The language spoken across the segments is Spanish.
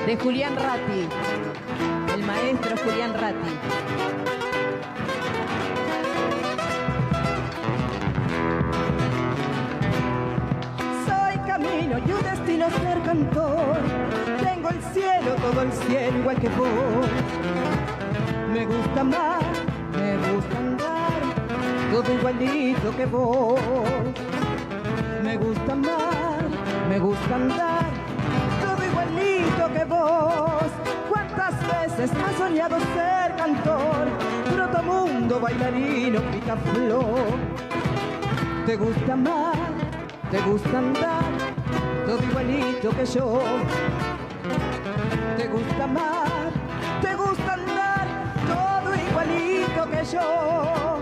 de Julián Ratti, el maestro Julián Ratti. Soy camino y un destino ser cantor. Tengo el cielo, todo el cielo igual que vos. Me gusta amar, me gusta andar, todo igualito que vos. Me gusta amar, me gusta andar, todo igualito que vos. ¿Cuántas veces has soñado ser cantor? Trotamundo, bailarino, picaflor. Te gusta amar, te gusta andar, todo igualito que yo. Te gusta amar, te gusta andar, todo igualito que yo.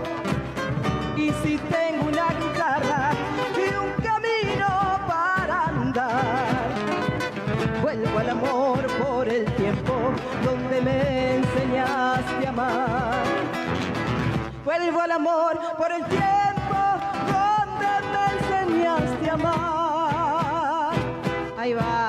Y si tengo una guitarra y un camino para andar, vuelvo al amor por el tiempo donde me enseñaste a amar. Vuelvo al amor por el tiempo donde me enseñaste a amar. Ahí va.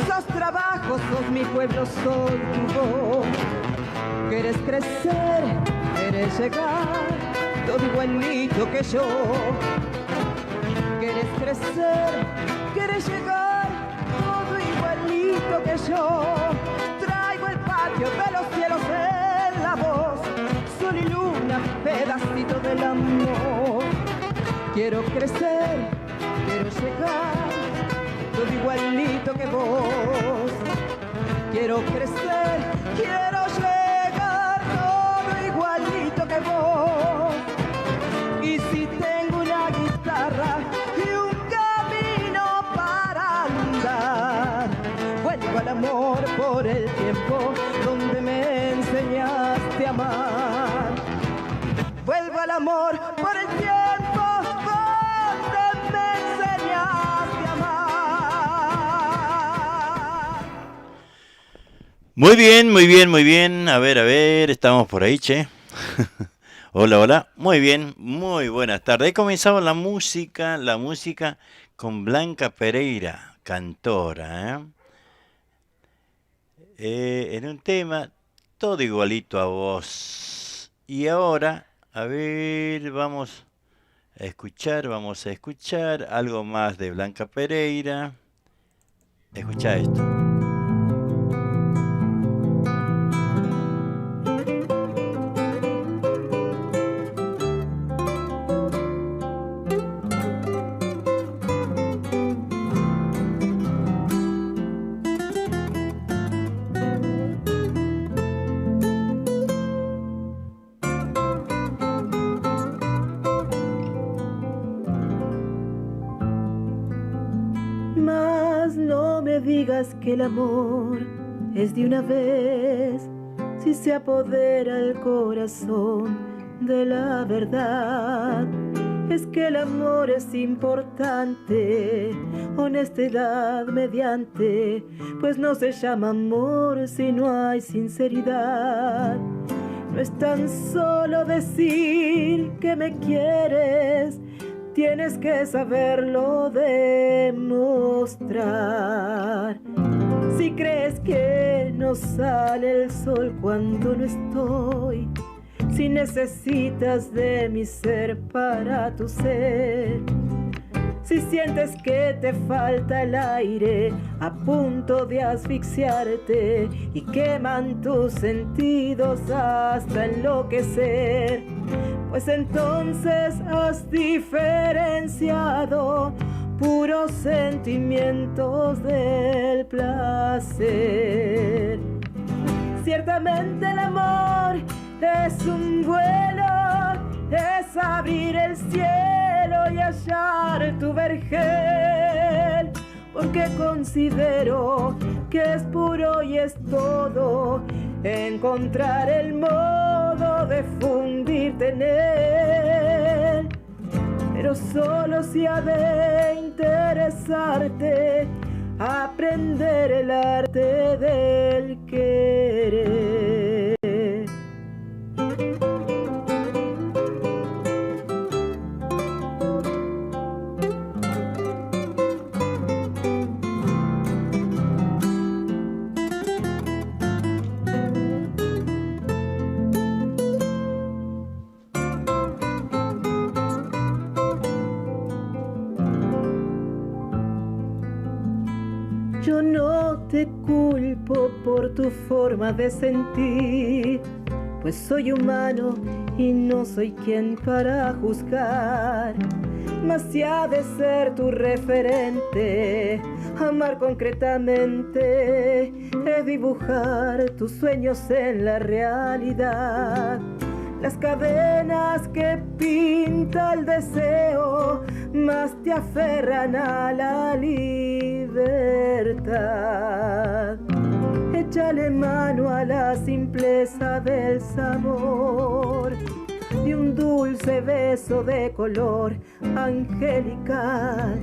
Sos trabajo, sos mi pueblo, soy tu voz. Quieres crecer, quieres llegar, todo igualito que yo. Quieres crecer, quieres llegar, todo igualito que yo. Traigo el patio de los cielos en la voz, sol y luna, pedacito del amor. Quiero crecer, quiero llegar, todo igualito que vos. Quiero crecer, quiero llegar, todo igualito que vos. Y si tengo una guitarra y un camino para andar, vuelvo al amor por el tiempo donde me enseñaste a amar. Vuelvo al amor por el tiempo donde me enseñaste a amar. Muy bien, muy bien, muy bien. A ver, estamos por ahí, che. Hola, hola. Muy bien, muy buenas tardes. He comenzado la música con Blanca Pereira, cantora, en un tema todo igualito a vos. Y ahora, a ver, vamos a escuchar algo más de Blanca Pereira. Escucha esto. Que el amor es de una vez, si se apodera el corazón de la verdad. Es que el amor es importante, honestidad mediante, pues no se llama amor si no hay sinceridad. No es tan solo decir que me quieres, tienes que saberlo demostrar. Si crees que no sale el sol cuando no estoy, si necesitas de mi ser para tu ser, si sientes que te falta el aire a punto de asfixiarte y queman tus sentidos hasta enloquecer, pues entonces has diferenciado puros sentimientos del placer. Ciertamente el amor es un vuelo, es abrir el cielo y hallar tu vergel, porque considero que es puro y es todo, encontrar el modo de fundirte en él, pero solo si ha de interesarte aprender el arte del querer. Yo no te culpo por tu forma de sentir, pues soy humano y no soy quien para juzgar. Mas si ha de ser tu referente, amar concretamente es dibujar tus sueños en la realidad. Las cadenas que pinta el deseo más te aferran a la libertad. Échale mano a la simpleza del sabor de un dulce beso de color angelical.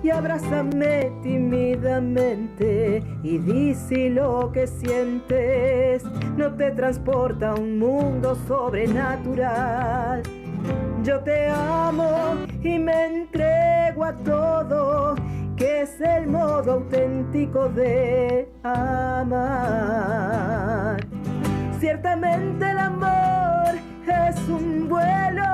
Y abrázame tímidamente y di si lo que sientes no te transporta a un mundo sobrenatural. Yo te amo y me entrego a todo, que es el modo auténtico de amar. Ciertamente el amor es un vuelo,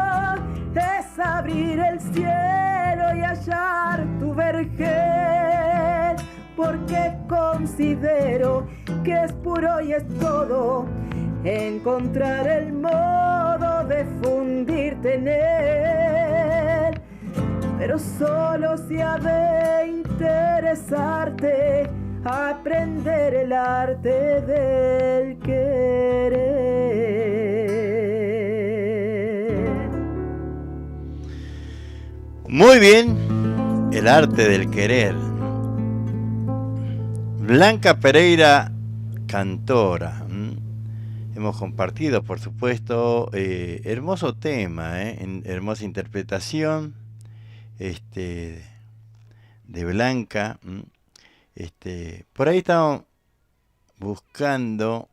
es abrir el cielo y hallar tu vergel, porque considero que es puro y es todo, encontrar el modo de fundirte en él, pero solo si ha de interesarte aprender el arte del querer. Muy bien, el arte del querer. Blanca Pereira, cantora. Hemos compartido, por supuesto, hermoso tema, hermosa interpretación de Blanca. Por ahí estamos buscando.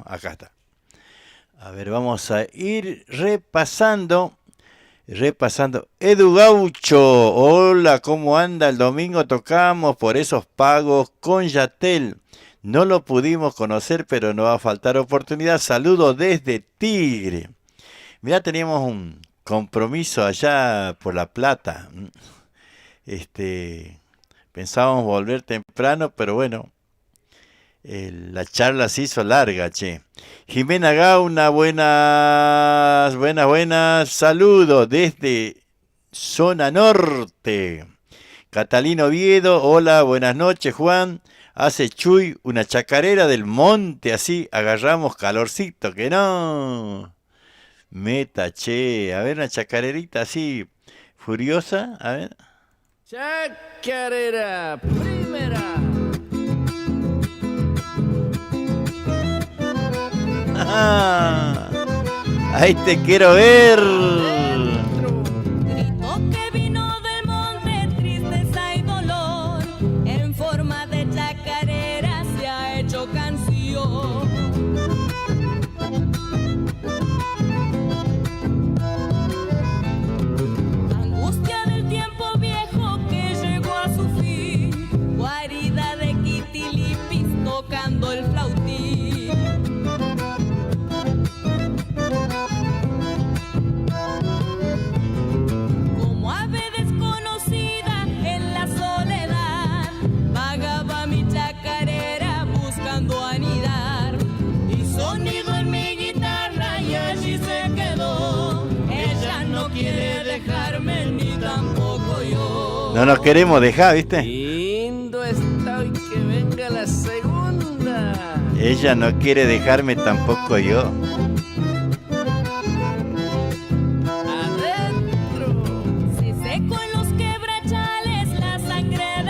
Acá está. A ver, vamos a ir repasando. Edu Gaucho, hola, ¿cómo anda? El domingo tocamos por esos pagos con Yatel. No lo pudimos conocer, pero no va a faltar oportunidad. Saludos desde Tigre. Mirá, teníamos un compromiso allá por La Plata. Pensábamos volver temprano, pero bueno, la charla se hizo larga, che. Jimena Gauna, buenas. Saludos desde Zona Norte. Catalina Oviedo, hola, buenas noches, Juan. Hace Chuy una chacarera del monte, así agarramos calorcito, que no. Meta, che. A ver, una chacarerita así, furiosa, a ver. Chacarera, primera. Ahí te quiero ver. Grito que vino del monte, tristeza y dolor, en forma de chacarera se ha hecho canción. Angustia del tiempo viejo que llegó a su fin, guarida de Quitilipis tocando el flautín. Como ave desconocida en la soledad, vagaba mi chacarera buscando anidar. Y sonido en mi guitarra y allí se quedó. Ella no quiere dejarme ni tampoco yo. No nos queremos dejar, ¿viste? Lindo está hoy que venga la segunda. Ella no quiere dejarme, tampoco yo. Adentro. Se secó en los quebrachales la sangre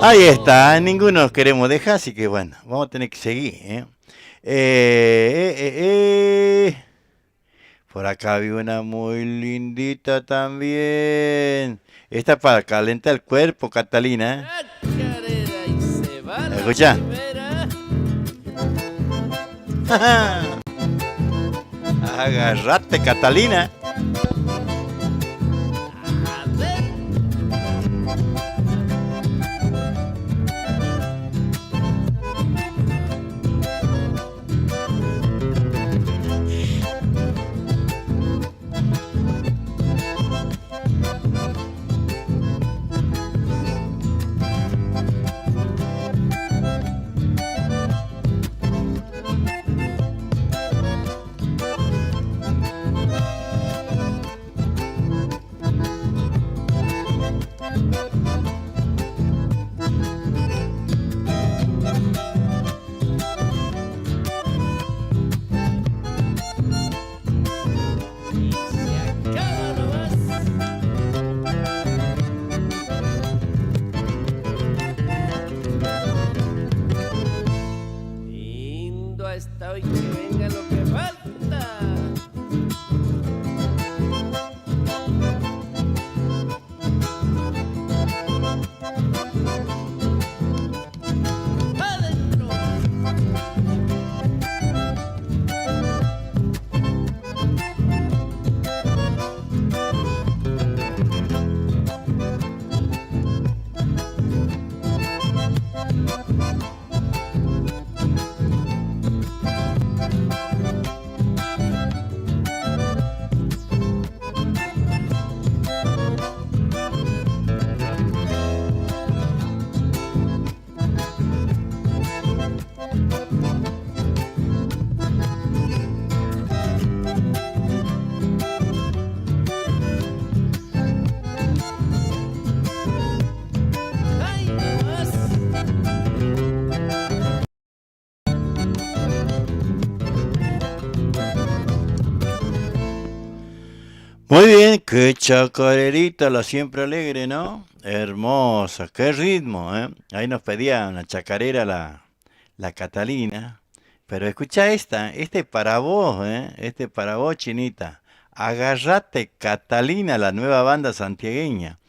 Ahí está, ninguno nos queremos dejar, así que bueno, vamos a tener que seguir. Por acá vi una muy lindita también. Esta es para calentar el cuerpo, Catalina. Chacarera y se va la Escucha. primera. Agarrate, Catalina. A ver. Y se acaba nomás. Lindo hasta hoy que venga lo que falta. Adentro. Ay, nomás. Muy bien, qué chacarerita, la siempre alegre, ¿no? Hermosa, qué ritmo, ¿eh? Ahí nos pedía una chacarera la Catalina. Pero escucha esta, este para vos, ¿eh? Este para vos, Chinita. Agarrate, Catalina, la nueva banda santiagueña.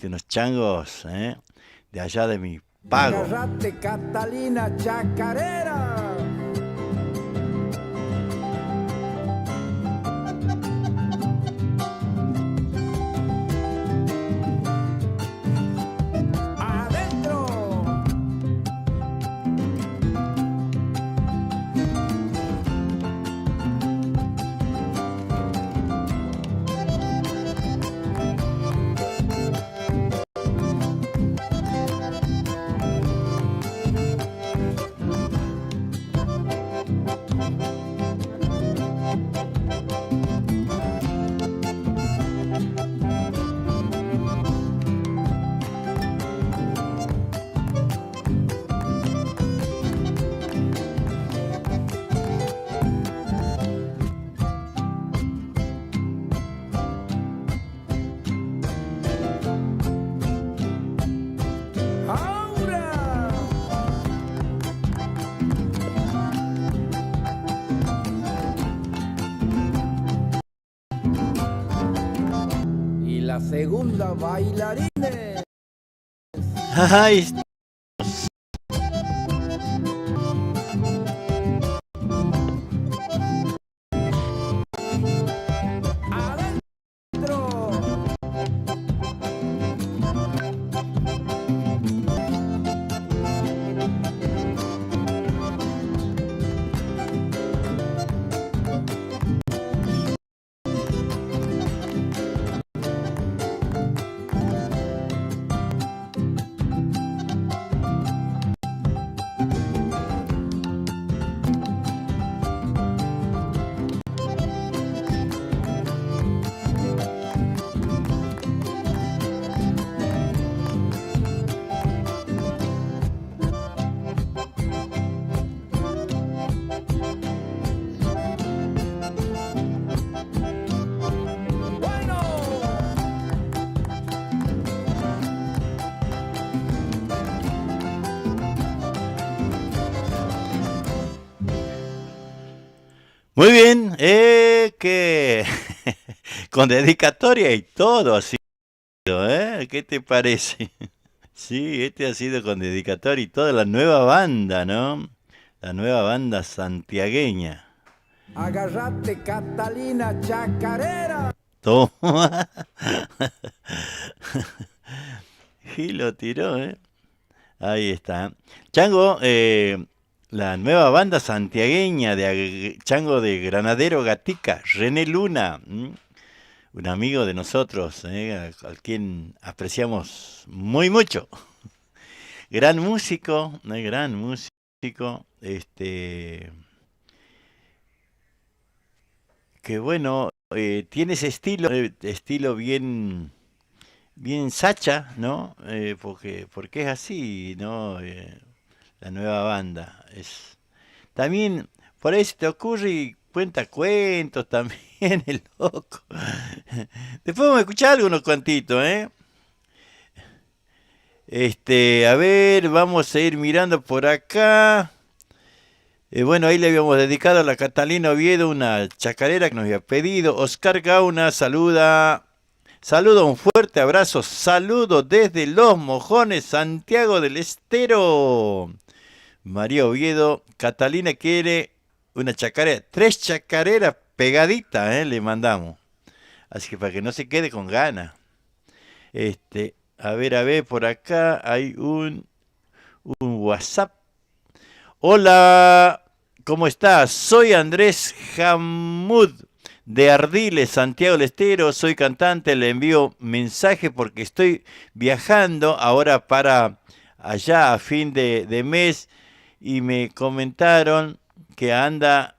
Unos changos, ¿eh? De allá de mi pago. Agarrate, Catalina chacarera. Adentro. Ahora. Y la segunda bailarines. Ay, Adentro. Muy bien, que con dedicatoria y todo así, ¿eh? ¿Qué te parece? Sí, este ha sido con dedicatoria y toda la nueva banda, ¿no? La nueva banda santiagueña. Agarrate, Catalina Chacarera. Toma. Y lo tiró, ¿eh? Ahí está. Chango, la nueva banda santiagueña de Chango de Granadero Gatica, René Luna, un amigo de nosotros, al quien apreciamos muy mucho. Gran músico, gran músico, que bueno, tiene ese estilo bien sacha, ¿no? Porque es así, ¿no? La nueva banda. También, por ahí se te ocurre y cuenta cuentos también, el loco. Después vamos a escuchar algunos cuantitos, ¿eh? A ver, vamos a ir mirando por acá. Bueno, ahí le habíamos dedicado a la Catalina Oviedo una chacarera que nos había pedido. Oscar Gauna saluda, un fuerte abrazo, saludo desde Los Mojones, Santiago del Estero. María Oviedo, Catalina quiere una chacarera, 3 chacareras pegaditas, le mandamos. Así que para que no se quede con ganas. A ver, por acá hay un WhatsApp. Hola, ¿cómo estás? Soy Andrés Hamud de Ardiles, Santiago del Estero. Soy cantante, le envío mensaje porque estoy viajando ahora para allá a fin de mes y me comentaron que anda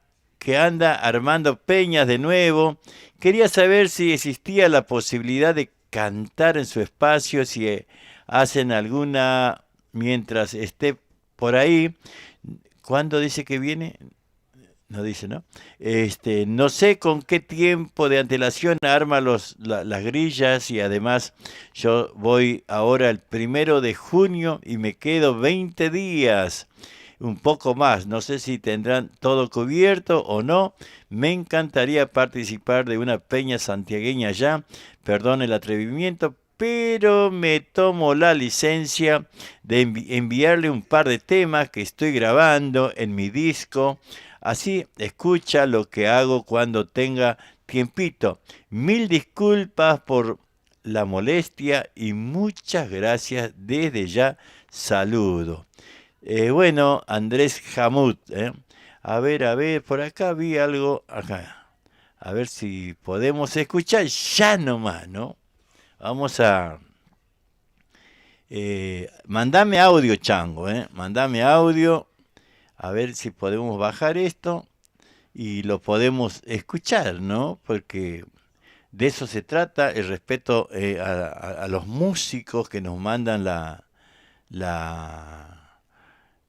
armando peñas de nuevo. Quería saber si existía la posibilidad de cantar en su espacio, si hacen alguna mientras esté por ahí. ¿Cuándo dice que viene? No dice, ¿no? No sé con qué tiempo de antelación arma las grillas y además yo voy ahora el 1 de junio y me quedo 20 días, un poco más. No sé si tendrán todo cubierto o no. Me encantaría participar de una peña santiagueña allá. Perdón el atrevimiento, pero me tomo la licencia de enviarle un par de temas que estoy grabando en mi disco. Así escucha lo que hago cuando tenga tiempito. Mil disculpas por la molestia y muchas gracias desde ya. Saludo. Bueno, Andrés Hamud. A ver, por acá vi algo. Acá. A ver si podemos escuchar ya nomás, ¿no? Vamos a... mandame audio, Chango, mandame audio, a ver si podemos bajar esto y lo podemos escuchar, ¿no? Porque de eso se trata, el respeto a los músicos que nos mandan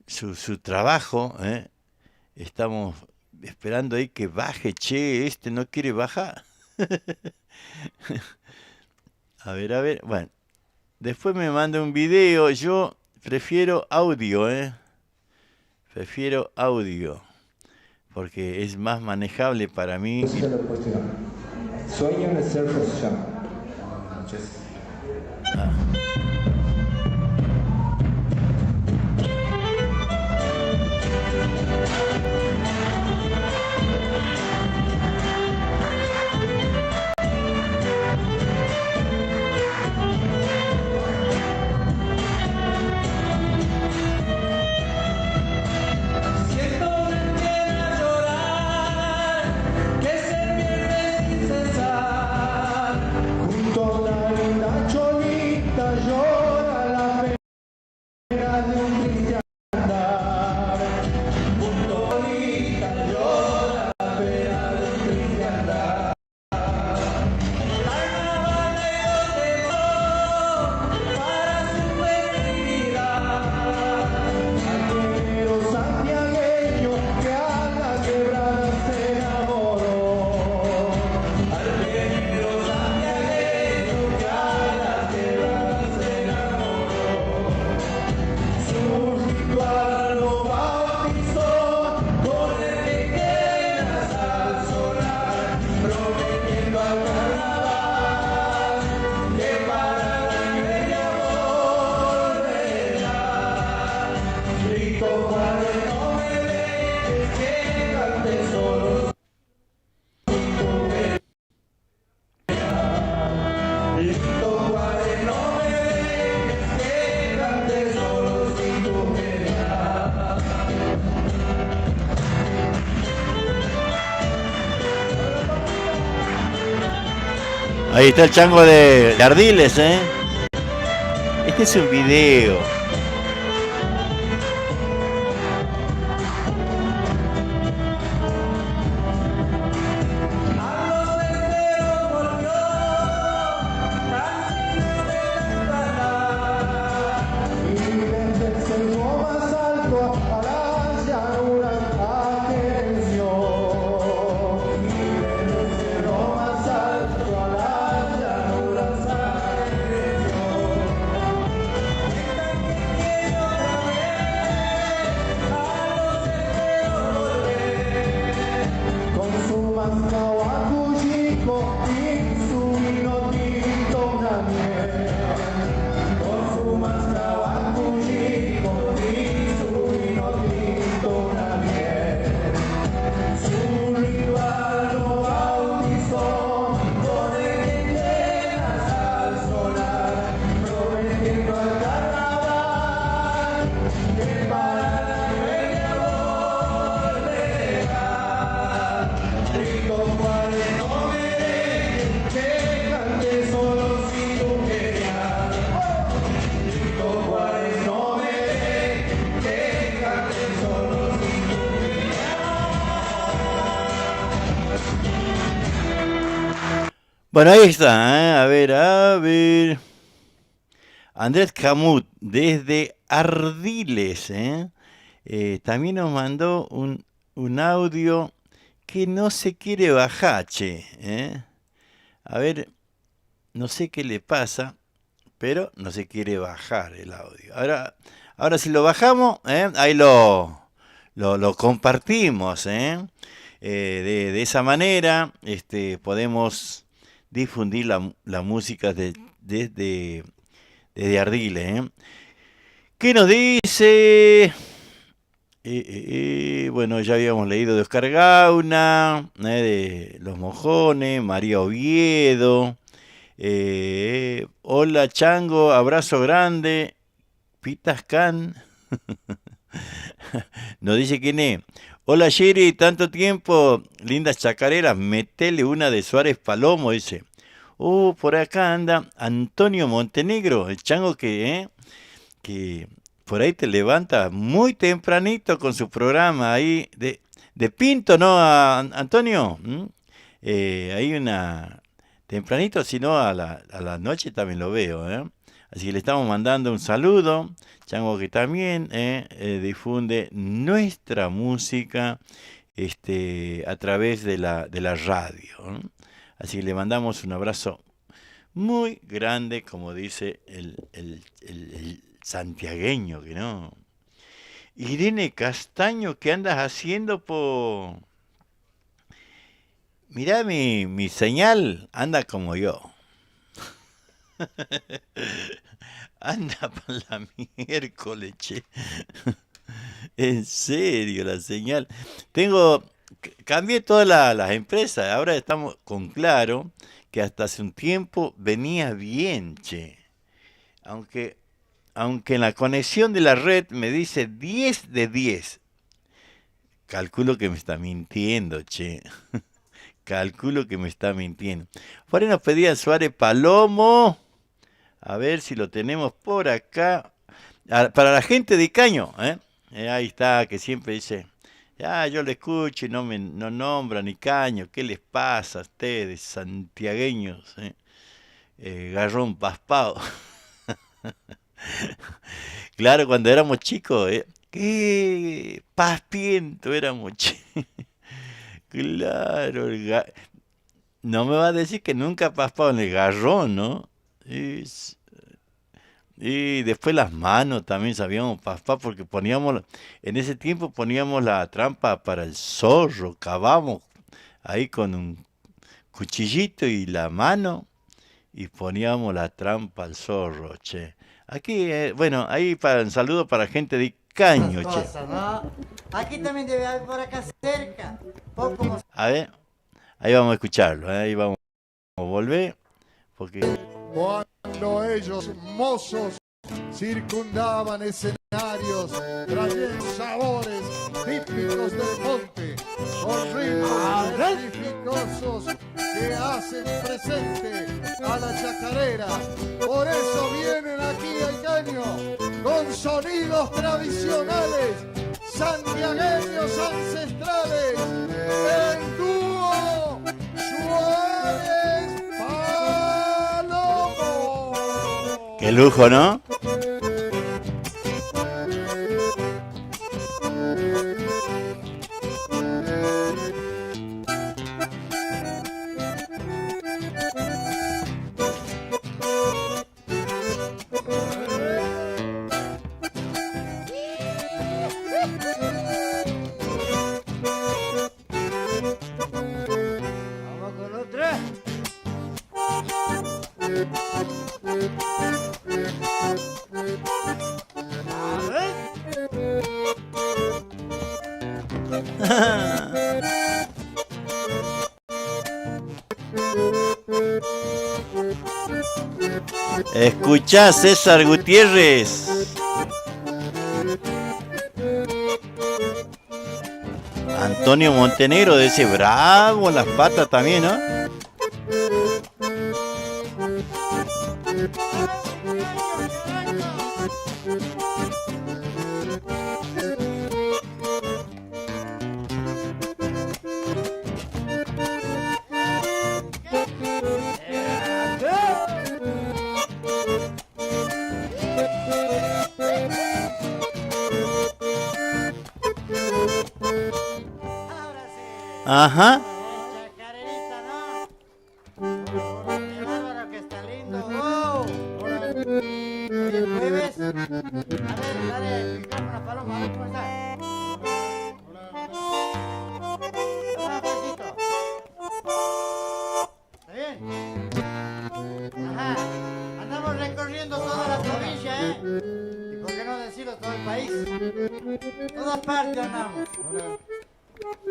su trabajo, Estamos esperando ahí que baje, no quiere bajar. A ver, bueno, después me manda un video, yo prefiero audio, prefiero audio, porque es más manejable para mí. Sueño en ser profesional. Junto a una linda cholita yo Ahí está el chango de Ardiles, ¿eh? Este es un video. Bueno, ahí está, ¿eh? A ver. Andrés Camut, desde Ardiles, ¿eh? También nos mandó un audio que no se quiere bajar, che, ¿eh? A ver, no sé qué le pasa, pero no se quiere bajar el audio. Ahora si lo bajamos, ahí lo compartimos, ¿eh? De esa manera podemos difundir la música desde Ardiles, ¿eh? ¿Qué nos dice? Bueno, ya habíamos leído de Oscar Gauna, de Los Mojones, María Oviedo. Hola Chango, abrazo grande. Pitas Can. Nos dice quién es. Hola Sherry, tanto tiempo. Lindas chacareras, metele una de Suárez Palomo, dice. Por acá anda Antonio Montenegro, el chango que por ahí te levanta muy tempranito con su programa ahí de Pinto, ¿no, Antonio? Hay tempranito, si no a la noche también lo veo, ¿eh? Así que le estamos mandando un saludo, chango que también difunde nuestra música a través de la radio, ¿eh? Así que le mandamos un abrazo muy grande, como dice el santiagueño, que no. Irene Castaño, ¿qué andas haciendo por...? Mirá mi señal, anda como yo. Anda para la miércoles, che. En serio, la señal. Cambié todas las empresas, ahora estamos con Claro, que hasta hace un tiempo venía bien, che. Aunque en la conexión de la red me dice 10 de 10. Calculo que me está mintiendo, che. Calculo que me está mintiendo. Por ahí nos pedían Suárez Palomo. A ver si lo tenemos por acá. Para la gente de Icaño, ¿eh? Ahí está, que siempre dice... yo le escucho y no nombran Icaño. ¿Qué les pasa a ustedes, santiagueños? Garrón paspado. Claro, cuando éramos chicos, qué paspiento éramos chicos. Claro, no me va a decir que nunca paspado en el garrón, ¿no? Y después las manos también sabíamos paspar, porque en ese tiempo poníamos la trampa para el zorro, cavamos ahí con un cuchillito y la mano y poníamos la trampa al zorro, che. Aquí, bueno, ahí un saludo para gente de Icaño, che. ¿No? Aquí también debe haber por acá cerca. A ver, ahí vamos a escucharlo, ahí vamos a volver, porque... Cuando ellos, mozos, circundaban escenarios, trayendo sabores típicos del monte, con ritmos magníficos que hacen presente a la chacarera. Por eso vienen aquí al caño con sonidos tradicionales, santiagueños ancestrales, el dúo Suárez Palomo. Qué lujo, ¿no? Vamos con otra. A ver. Escuchá, César Gutiérrez. Antonio Montenegro de ese bravo, las patas también, ¿no? Ahora sí. Ajá. Chacarerita, ¿no? Qué bárbaro que está lindo. Wow. Oye, ¿jueves? A ver, dale el micrófono a Paloma, a ver cómo está. Hola, Juancito. ¿Está bien? Ajá. Andamos recorriendo toda la provincia, ¿eh? ¿Y por qué no decirlo todo el país? Todas partes andamos.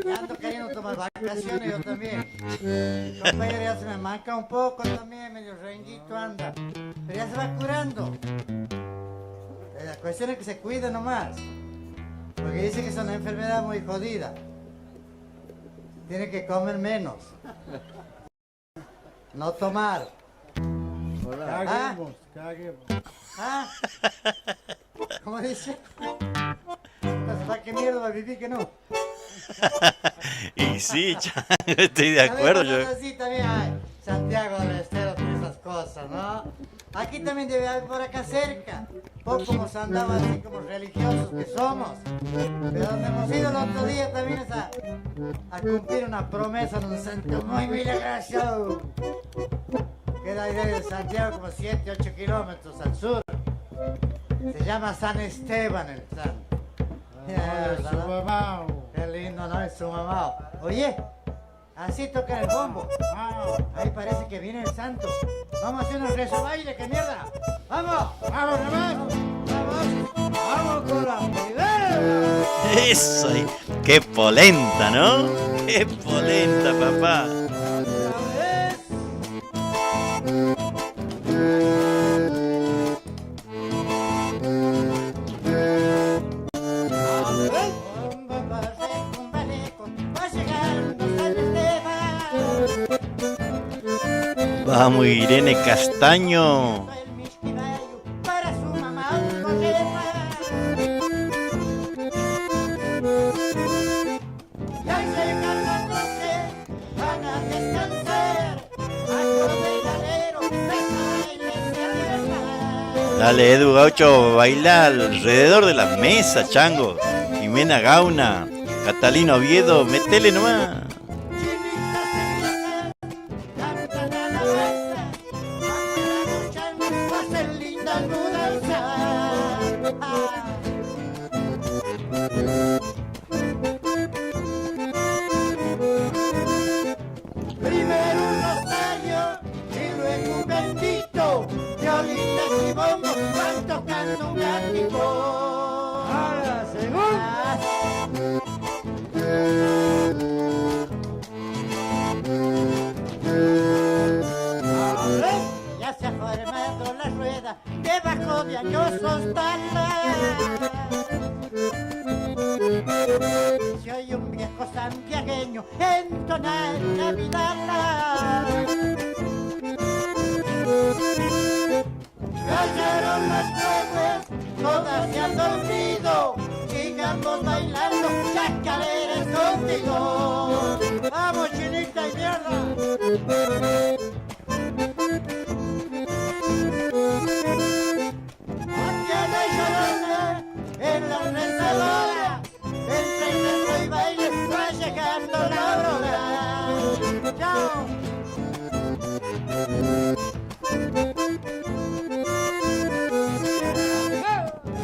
Ya ando queriendo tomar vacaciones yo también. Mi compañero ya se me manca un poco también, medio renguito anda. Pero ya se va curando. La cuestión es que se cuida nomás. Porque dice que es una enfermedad muy jodida. Tiene que comer menos. No tomar. Caguemos, caguemos. ¿Ah? ¿Cómo dice? Entonces, ¿para qué mierda va a vivir que no? Y sí, Chango, estoy de acuerdo. Yo. Sí, también hay. Santiago del Estero tiene esas cosas, ¿no? Aquí también debe haber por acá cerca. Poco hemos andado así como religiosos que somos. Pero donde hemos ido el otro día también es a cumplir una promesa en un santo muy milagroso. Queda ahí de Santiago como 7, 8 kilómetros al sur. Se llama San Esteban el santo. Su mamá. Qué lindo, ¿no? Es su mamá. Oye, así toca el bombo. Ahí parece que viene el santo. Vamos a hacer unos rezo baile, ¿qué mierda? ¡Vamos! ¡Vamos, nomás! ¡Vamos! ¡Vamos con la primera! Eso, ahí. Qué polenta, ¿no? Qué polenta, papá. Vamos, Irene Castaño. Para su mamá un coqueta. Y ahí se cargan van a descansar. Bajo del alero, Dale, Edu Gaucho, baila alrededor de las mesas, chango. Jimena Gauna, Catalina Oviedo, metele nomás. Primero un rosario y luego un bendito. Violitas y bombos van tocando un gatito. Ahora, ya se ha formado la rueda debajo de añosos talas. Si oye un viejo santiagueño entonar la vidala. Cayeron las nubes, todas se han dormido, sigamos bailando chacareras contigo. Vamos, chinita y mierda. Aquí hay llorona en la rezadora, entre el y baile va llegando la aurora. Chao.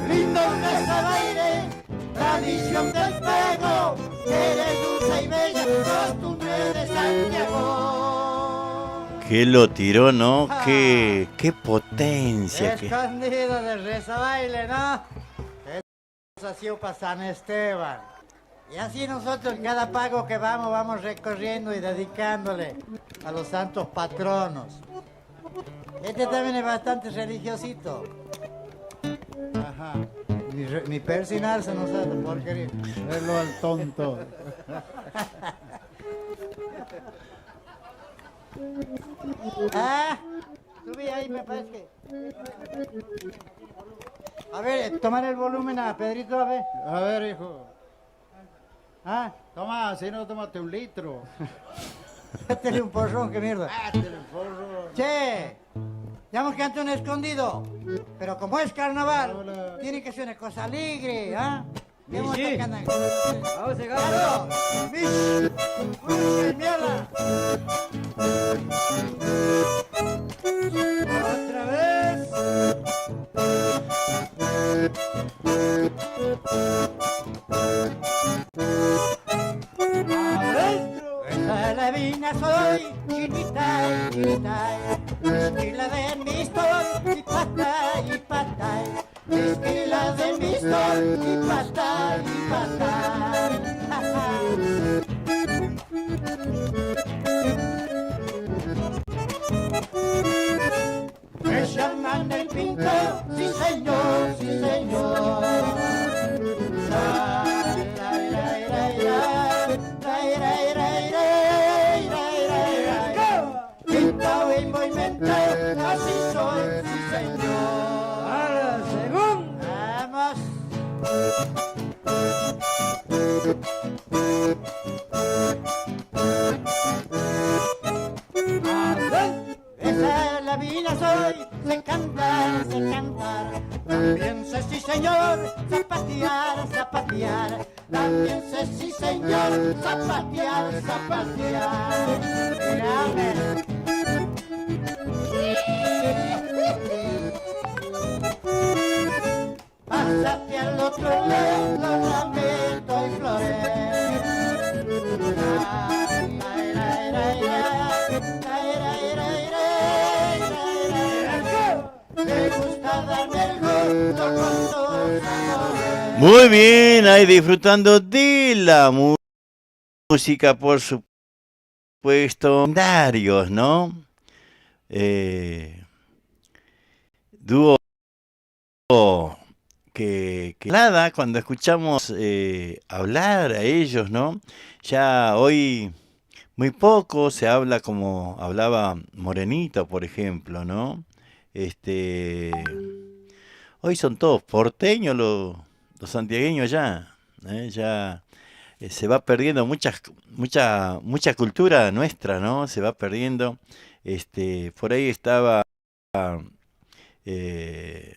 Lindo reza baile, tradición del fuego, eres dulce y bella, costumbre de Santiago. Que lo tiró, ¿no? Qué potencia. Escondido del reza baile, ¿no? Eso ha sido para San Esteban. Y así nosotros en cada pago que vamos recorriendo y dedicándole a los santos patronos. Este también es bastante religiosito. Ajá. Ni persinarse no sabe de porquería. Verlo al tonto. Ah, subí ahí, me parece que... A ver, tomar el volumen a Pedrito, a ver. A ver, hijo. Ah, Toma, si no, tómate un litro. métele un porrón, qué mierda. Dale, porro. Che, ya hemos cantado un escondido, pero como es carnaval, Hola. tiene que ser una cosa alegre, ¿ah? ¿Qué vamos a sí. cantar? Vamos a llegar. ¡Mish! ¡Qué mierda! ¡Otra vez! ¡Adentro! Esa la vina soy, chinita y chinita, esquila de mi sol, y pata, esquila de mi sol, y pata, Me llaman el pintor, sí señor, sí señor. Pintado y movimiento, así soy, sí señor. A la segunda. Vamos. Esa es la vida soy, sé cantar, también sé sí señor, zapatear, zapatear, también sé sí señor, zapatear, zapatear. Mírame. Pásate al otro lado, lamento y flores. Me gusta darme el gusto con tus amores. Muy bien, ahí disfrutando de la música, por supuesto. Legendarios, ¿no? Dúo que nada, cuando escuchamos hablar a ellos, ¿no? Ya hoy muy poco se habla como hablaba Morenito, por ejemplo, ¿no? Hoy son todos porteños los santiagueños ya, ¿eh? Ya se va perdiendo mucha cultura nuestra, ¿no? Se va perdiendo. Por ahí estaba eh,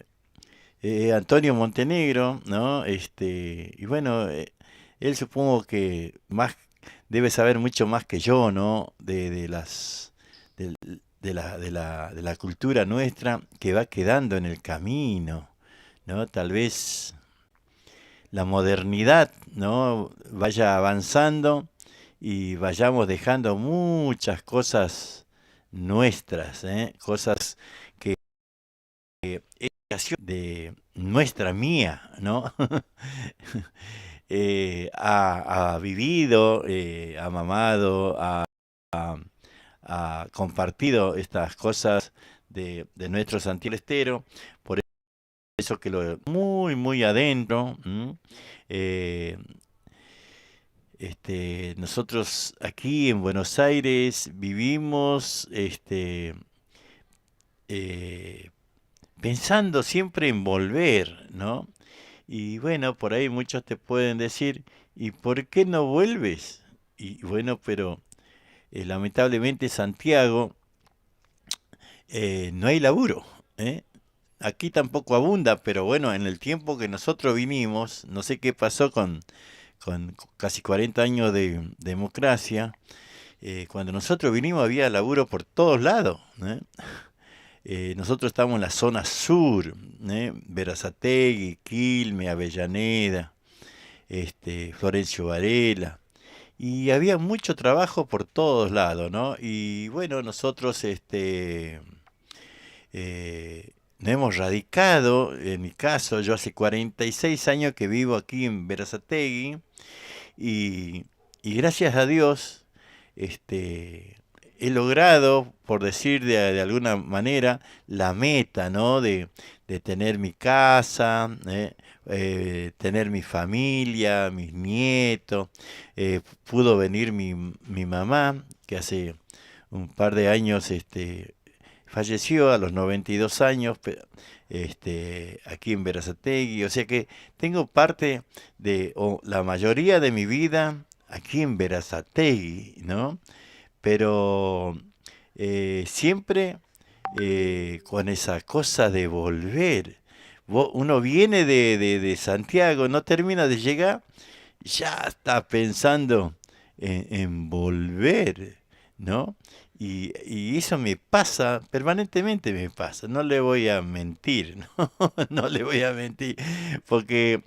Antonio Montenegro, ¿no? Y bueno, él supongo que debe saber mucho más que yo, ¿no? De la cultura nuestra que va quedando en el camino, ¿no? Tal vez la modernidad, ¿no? Vaya avanzando y vayamos dejando muchas cosas nuestras, ¿eh? Cosas que de nuestra mía, ¿no? Ha vivido, ha mamado, ha compartido estas cosas de nuestro Santiago del Estero, por eso que lo muy, muy adentro. Nosotros aquí en Buenos Aires vivimos pensando siempre en volver, ¿no? Y bueno, por ahí muchos te pueden decir, ¿y por qué no vuelves? Y bueno, pero lamentablemente Santiago no hay laburo, ¿eh? Aquí tampoco abunda, pero bueno, en el tiempo que nosotros vinimos, no sé qué pasó con casi 40 años de democracia, cuando nosotros vinimos había laburo por todos lados, ¿eh? Nosotros estamos en la zona sur, Berazategui, Quilmes, Avellaneda, Florencio Varela, y había mucho trabajo por todos lados, ¿no? Y bueno, nosotros nos hemos radicado, en mi caso, yo hace 46 años que vivo aquí en Berazategui, y gracias a Dios, he logrado, por decir de alguna manera, la meta, ¿no? De tener mi casa, tener mi familia, mis nietos. Pudo venir mi mamá, que hace un par de años falleció a los 92 años, aquí en Berazategui. O sea que tengo parte o la mayoría de mi vida aquí en Berazategui, ¿no? Pero siempre con esa cosa de volver. Uno viene de Santiago, no termina de llegar, ya está pensando en volver, ¿no? Y eso me pasa, permanentemente me pasa, no le voy a mentir, ¿no? No le voy a mentir, porque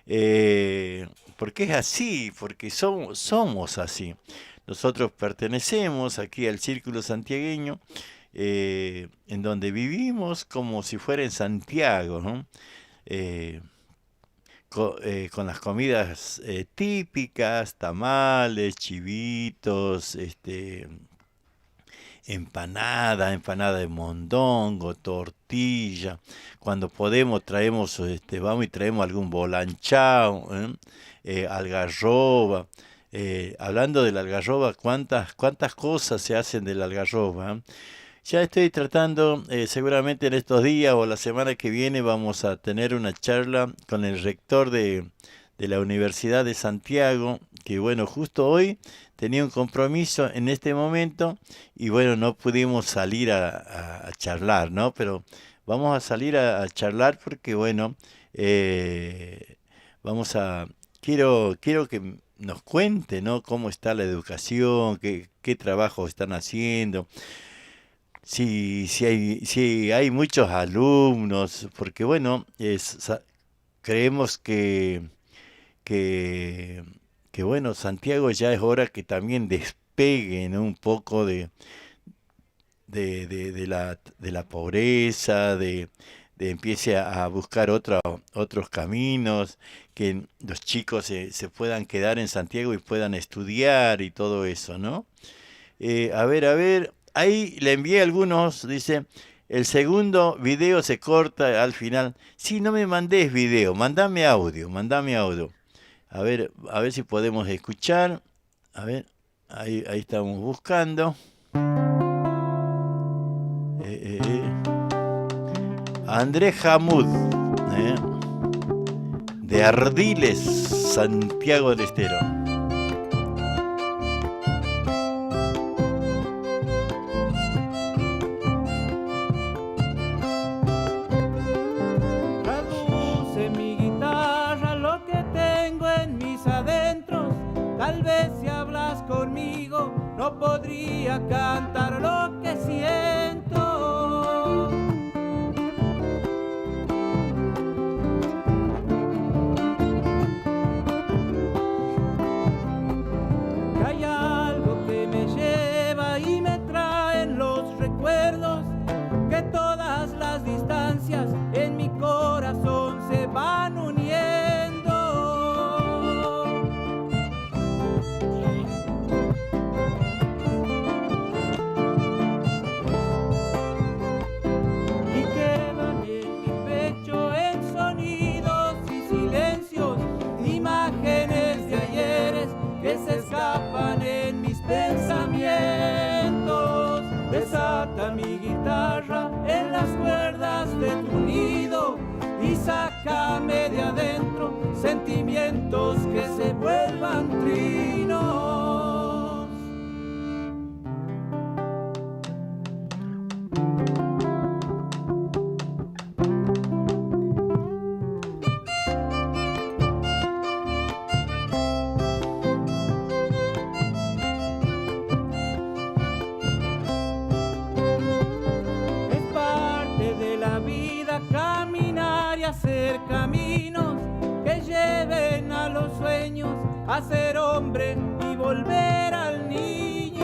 es así, porque somos así. Nosotros pertenecemos aquí al círculo santiagueño, en donde vivimos como si fuera en Santiago, ¿no? Con las comidas típicas, tamales, chivitos, empanada de mondongo, tortilla. Cuando podemos traemos, vamos y traemos algún bolanchao, algarroba. Hablando de la algarroba, cuántas cosas se hacen de la algarroba. Ya estoy tratando, seguramente en estos días o la semana que viene vamos a tener una charla con el rector de la Universidad de Santiago, que bueno, justo hoy tenía un compromiso en este momento y bueno, no pudimos salir a charlar, ¿no? Pero vamos a salir a charlar porque bueno, quiero que nos cuente, ¿no? Cómo está la educación, qué trabajo están haciendo, si hay muchos alumnos, porque bueno, creemos que bueno, Santiago ya es hora que también despegue, ¿no? Un poco de la pobreza, de empiece a buscar otros caminos, que los chicos se puedan quedar en Santiago y puedan estudiar y todo eso, ¿no? A ver, ahí le envié algunos, dice, el segundo video se corta al final. Sí, no me mandes video, mandame audio. A ver si podemos escuchar. A ver, ahí estamos buscando. Andrés Hamud, de Ardiles, Santiago del Estero. Traduce mi guitarra lo que tengo en mis adentros. Tal vez si hablas conmigo no podría cantar lo que siento. Hay algo que me lleva y me trae en los recuerdos, que todas las distancias en mi corazón se van uniendo. Y quedan en mi pecho en sonidos y silencios, imágenes de ayeres que se escapan en mis pensamientos. Desata mi guitarra en la a ser hombre y volver al niño.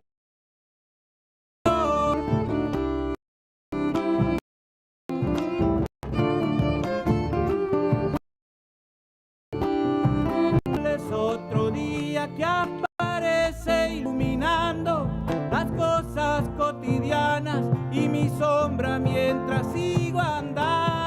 Es otro día que aparece iluminando las cosas cotidianas y mi sombra mientras sigo andando.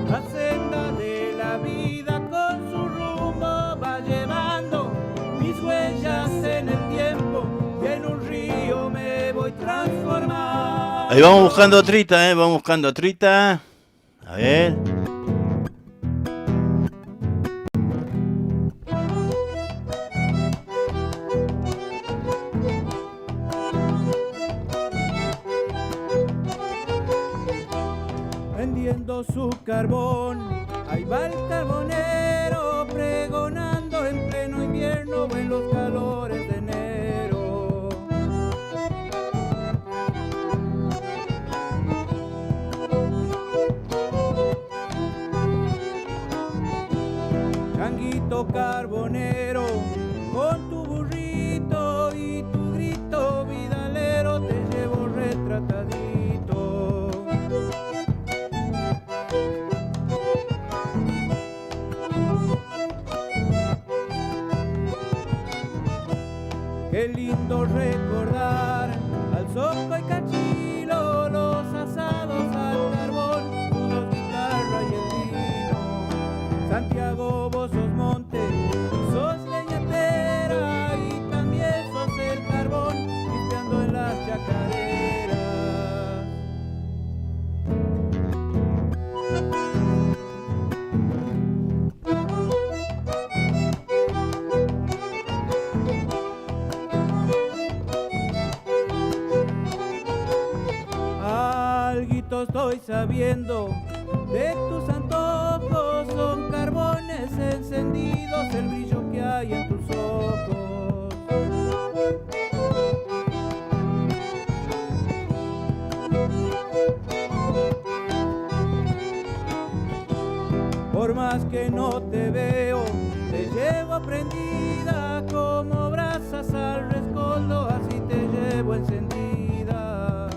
La senda de la vida con su rumbo va llevando mis huellas en el tiempo y en un río me voy transformando. Ahí vamos buscando trita, vamos buscando trita. A ver. Vendiendo su carbón, ahí va el carbonero pregonando en pleno invierno o en los calores de enero. Changuito carbonero, con tu burrito y tu grito vidalero te llevo retratadito. Qué lindo recordar al Soco y Cachilo, los asados al carbón, los guitarra y el vino. Santiago, vos sos monte, sos leñatera y también sos el carbón, limpiando en las chacareras. Alguito estoy sabiendo de tus antojos, son carbones encendidos, el brillo que hay en tus ojos. Por más que no te veo, te llevo prendida como brasas al rescoldo, así te llevo encendida.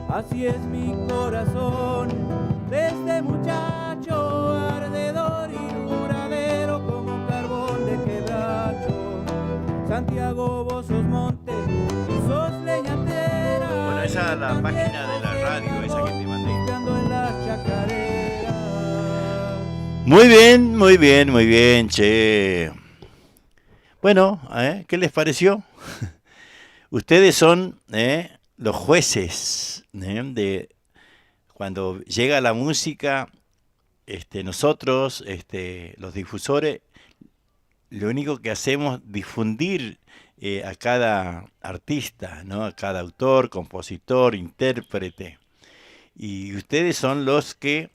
Así es mi corazón, desde muchacho, ardedor y duradero como carbón de quebracho. Santiago, vos sos monte, sos leñatera. Bueno, esa es la página de la radio, esa que te mandé. En las chacareras. Muy bien, che. Bueno, ¿qué les pareció? Ustedes son los jueces de cuando llega la música. Nosotros, los difusores, lo único que hacemos es difundir a cada artista, ¿no? A cada autor, compositor, intérprete. Y ustedes son los que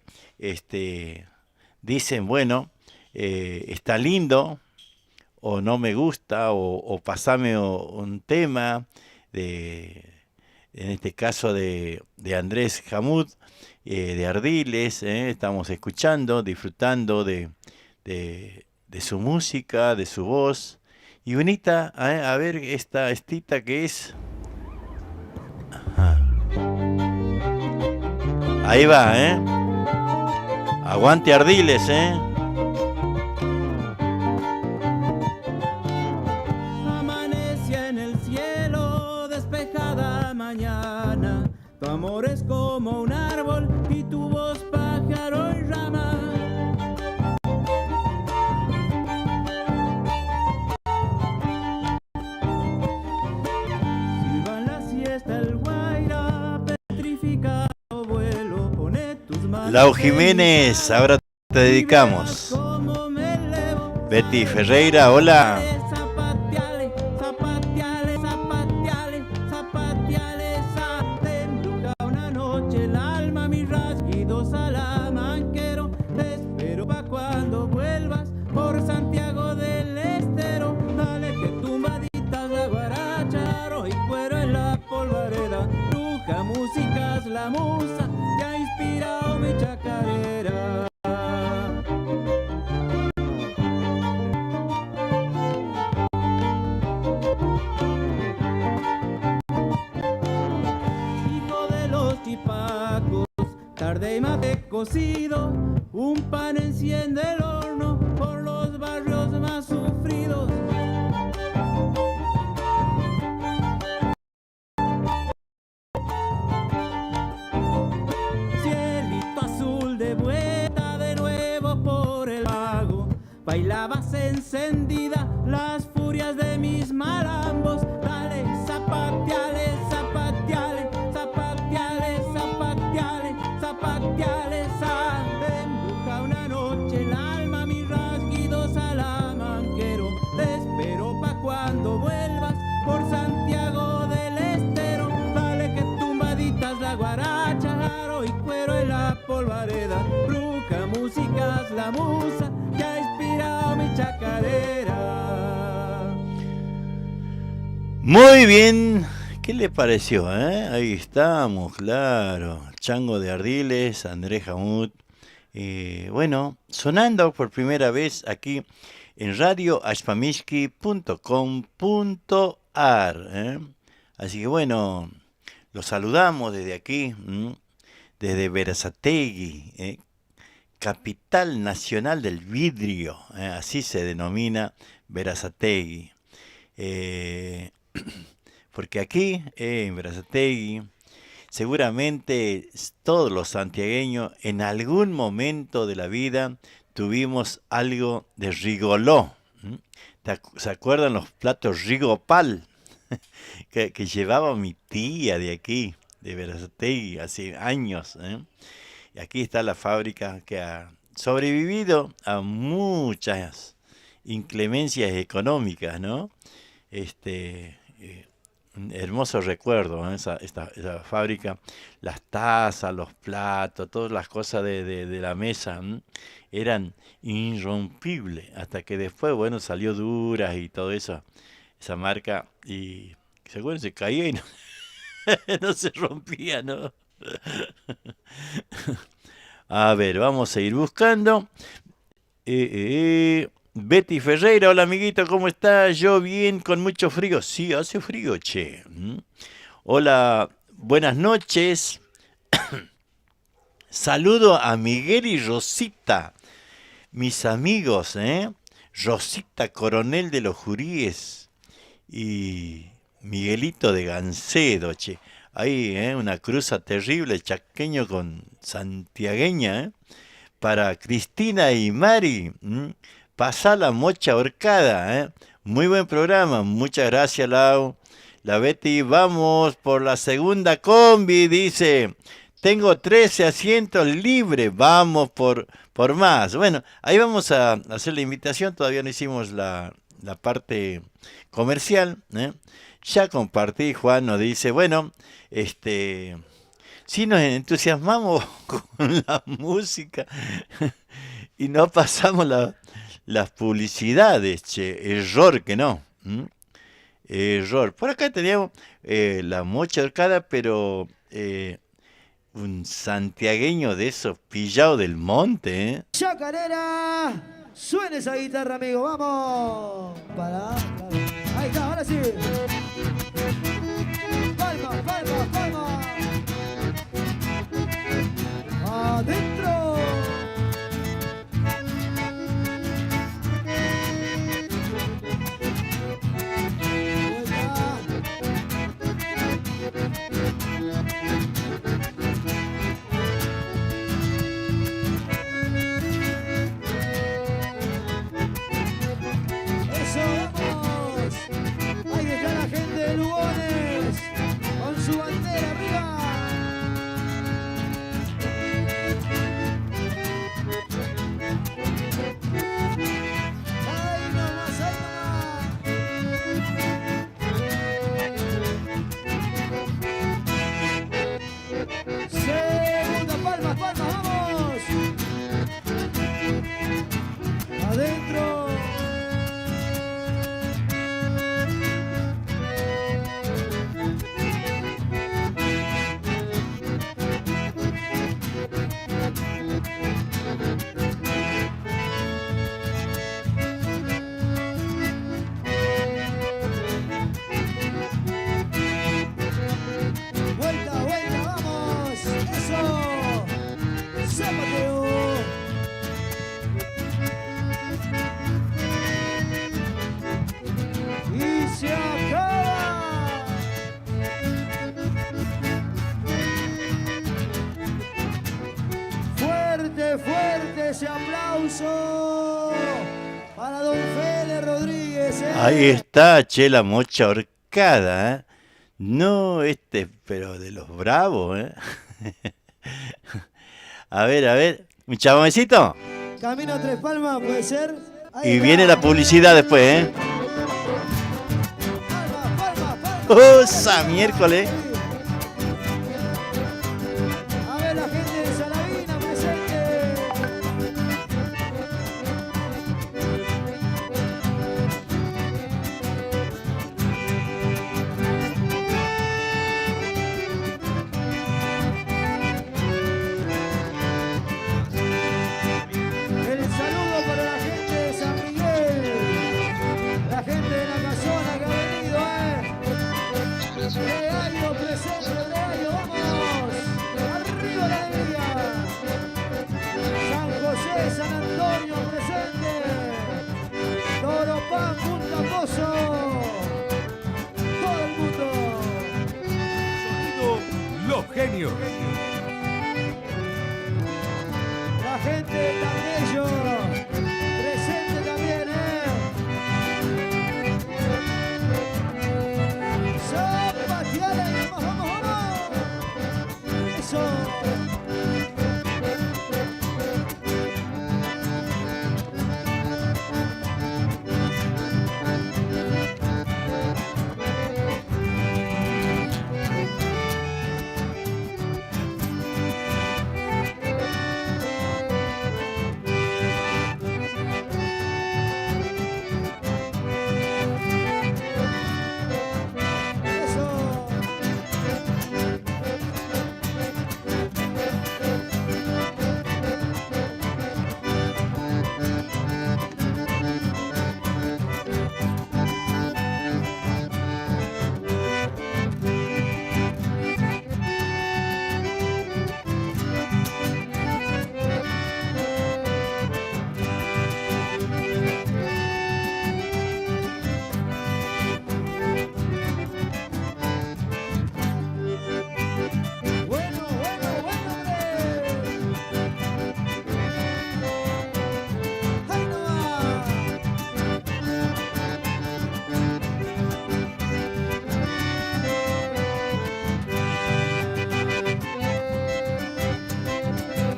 dicen, bueno, está lindo, o no me gusta, o pasame un tema, en este caso de Andrés Hamud, de Ardiles, estamos escuchando, disfrutando de su música, de su voz. Y bonita, a ver esta estita que es. Ajá. Ahí va, Aguante Ardiles, Amanece en el cielo, despejada mañana. Tu amor es como un árbol y tu voz pájaro y rama. Silban la siesta el guaira, petrificado vuelo, pone tus manos. Lau Jiménez, ahora te dedicamos. Betty Ferreira, hola. Zapatiale, zapatiale, zapatiale, zapatiale, te embruja una noche el alma, mis rasguidos salamanquero, te espero pa' cuando y mate cocido, un pan enciende el horno por los barrios más sufridos. Cielito azul de vuelta de nuevo por el lago, bailabas encendida las furias de mis marambos. Dale, zapateale, zapateale, zapateale, zapateale, zapateale, te embruja una noche el alma, mis rasguidos salamanquero. Te espero pa' cuando vuelvas por Santiago del Estero. Dale que tumbaditas la guaracha, aro y cuero en la polvareda. Bruja, músicas, la musa que ha inspirado mi chacarera. Muy bien, ¿qué le pareció? Ahí estamos, claro. Chango de Ardiles, Andrés Jamut. Bueno, sonando por primera vez aquí en radioashpamishki.com.ar. Así que bueno, los saludamos desde aquí, desde Berazategui, capital nacional del vidrio, así se denomina Berazategui. Porque aquí, en Berazategui, seguramente todos los santiagueños en algún momento de la vida tuvimos algo de rigoló. ¿Se acuerdan los platos rigopal que llevaba mi tía de aquí, de Berazategui, hace años? Y aquí está la fábrica que ha sobrevivido a muchas inclemencias económicas, ¿no? Un hermoso recuerdo, ¿no? Esta fábrica, las tazas, los platos, todas las cosas de la mesa eran irrompibles, hasta que después, bueno, salió Duras y todo eso, esa marca, y seguro se caía y no, no se rompía, ¿no? A ver, vamos a ir buscando. Betty Ferreira, hola amiguito, ¿cómo estás? Yo bien, con mucho frío. Sí, hace frío, che. Hola, buenas noches. Saludo a Miguel y Rosita, mis amigos, Rosita Coronel de los Juríes y Miguelito de Gancedo, che. Ahí, una cruza terrible, chaqueño con santiagueña, para Cristina y Mari. Pasá la mocha horcada, Muy buen programa, muchas gracias, Lau. La Betty, vamos por la segunda combi, dice. Tengo 13 asientos libres, vamos por más. Bueno, ahí vamos a hacer la invitación, todavía no hicimos la parte comercial, Ya compartí, Juan nos dice, bueno, si nos entusiasmamos con la música y no pasamos las publicidades, che, error que no. Error. Por acá teníamos la mocha horcada, pero un santiagueño de esos pillados del monte. Chacarera, suena esa guitarra, amigo, vamos. Ahí está, ahora sí. Palmas, palmas, palmas. Adentro. aplauso para don Fede Rodríguez. Ahí está, che, la mocha horcada, ¿eh? No, pero de los bravos, ¿eh? A ver, un chamamecito. Camino a Tres Palmas, puede ser. Ahí Y está. viene la publicidad después, ¿eh? Palmas. ¡Oh, esa miércoles! A ver la gente de Salavina presente. El saludo para la gente de San Miguel, la gente de la casona que ha venido, Gregario presente, Gregario, vamos, arriba la alegría. San José, San Antonio presente, Toropán, Punta Pozo, todo el mundo. Los genios. La gente de Cabello, presente también, Zapateala y vamos. Eso.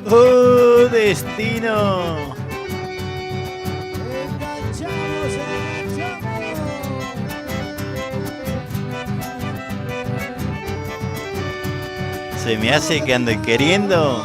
¡Oh, destino! Enganchamos. Se me hace que ando queriendo.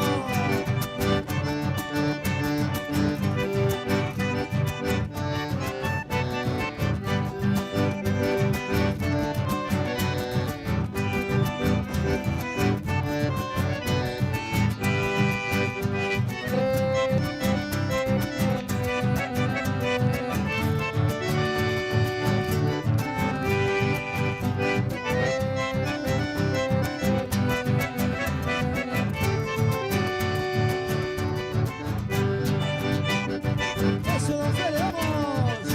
Eso, don Fede, vamos.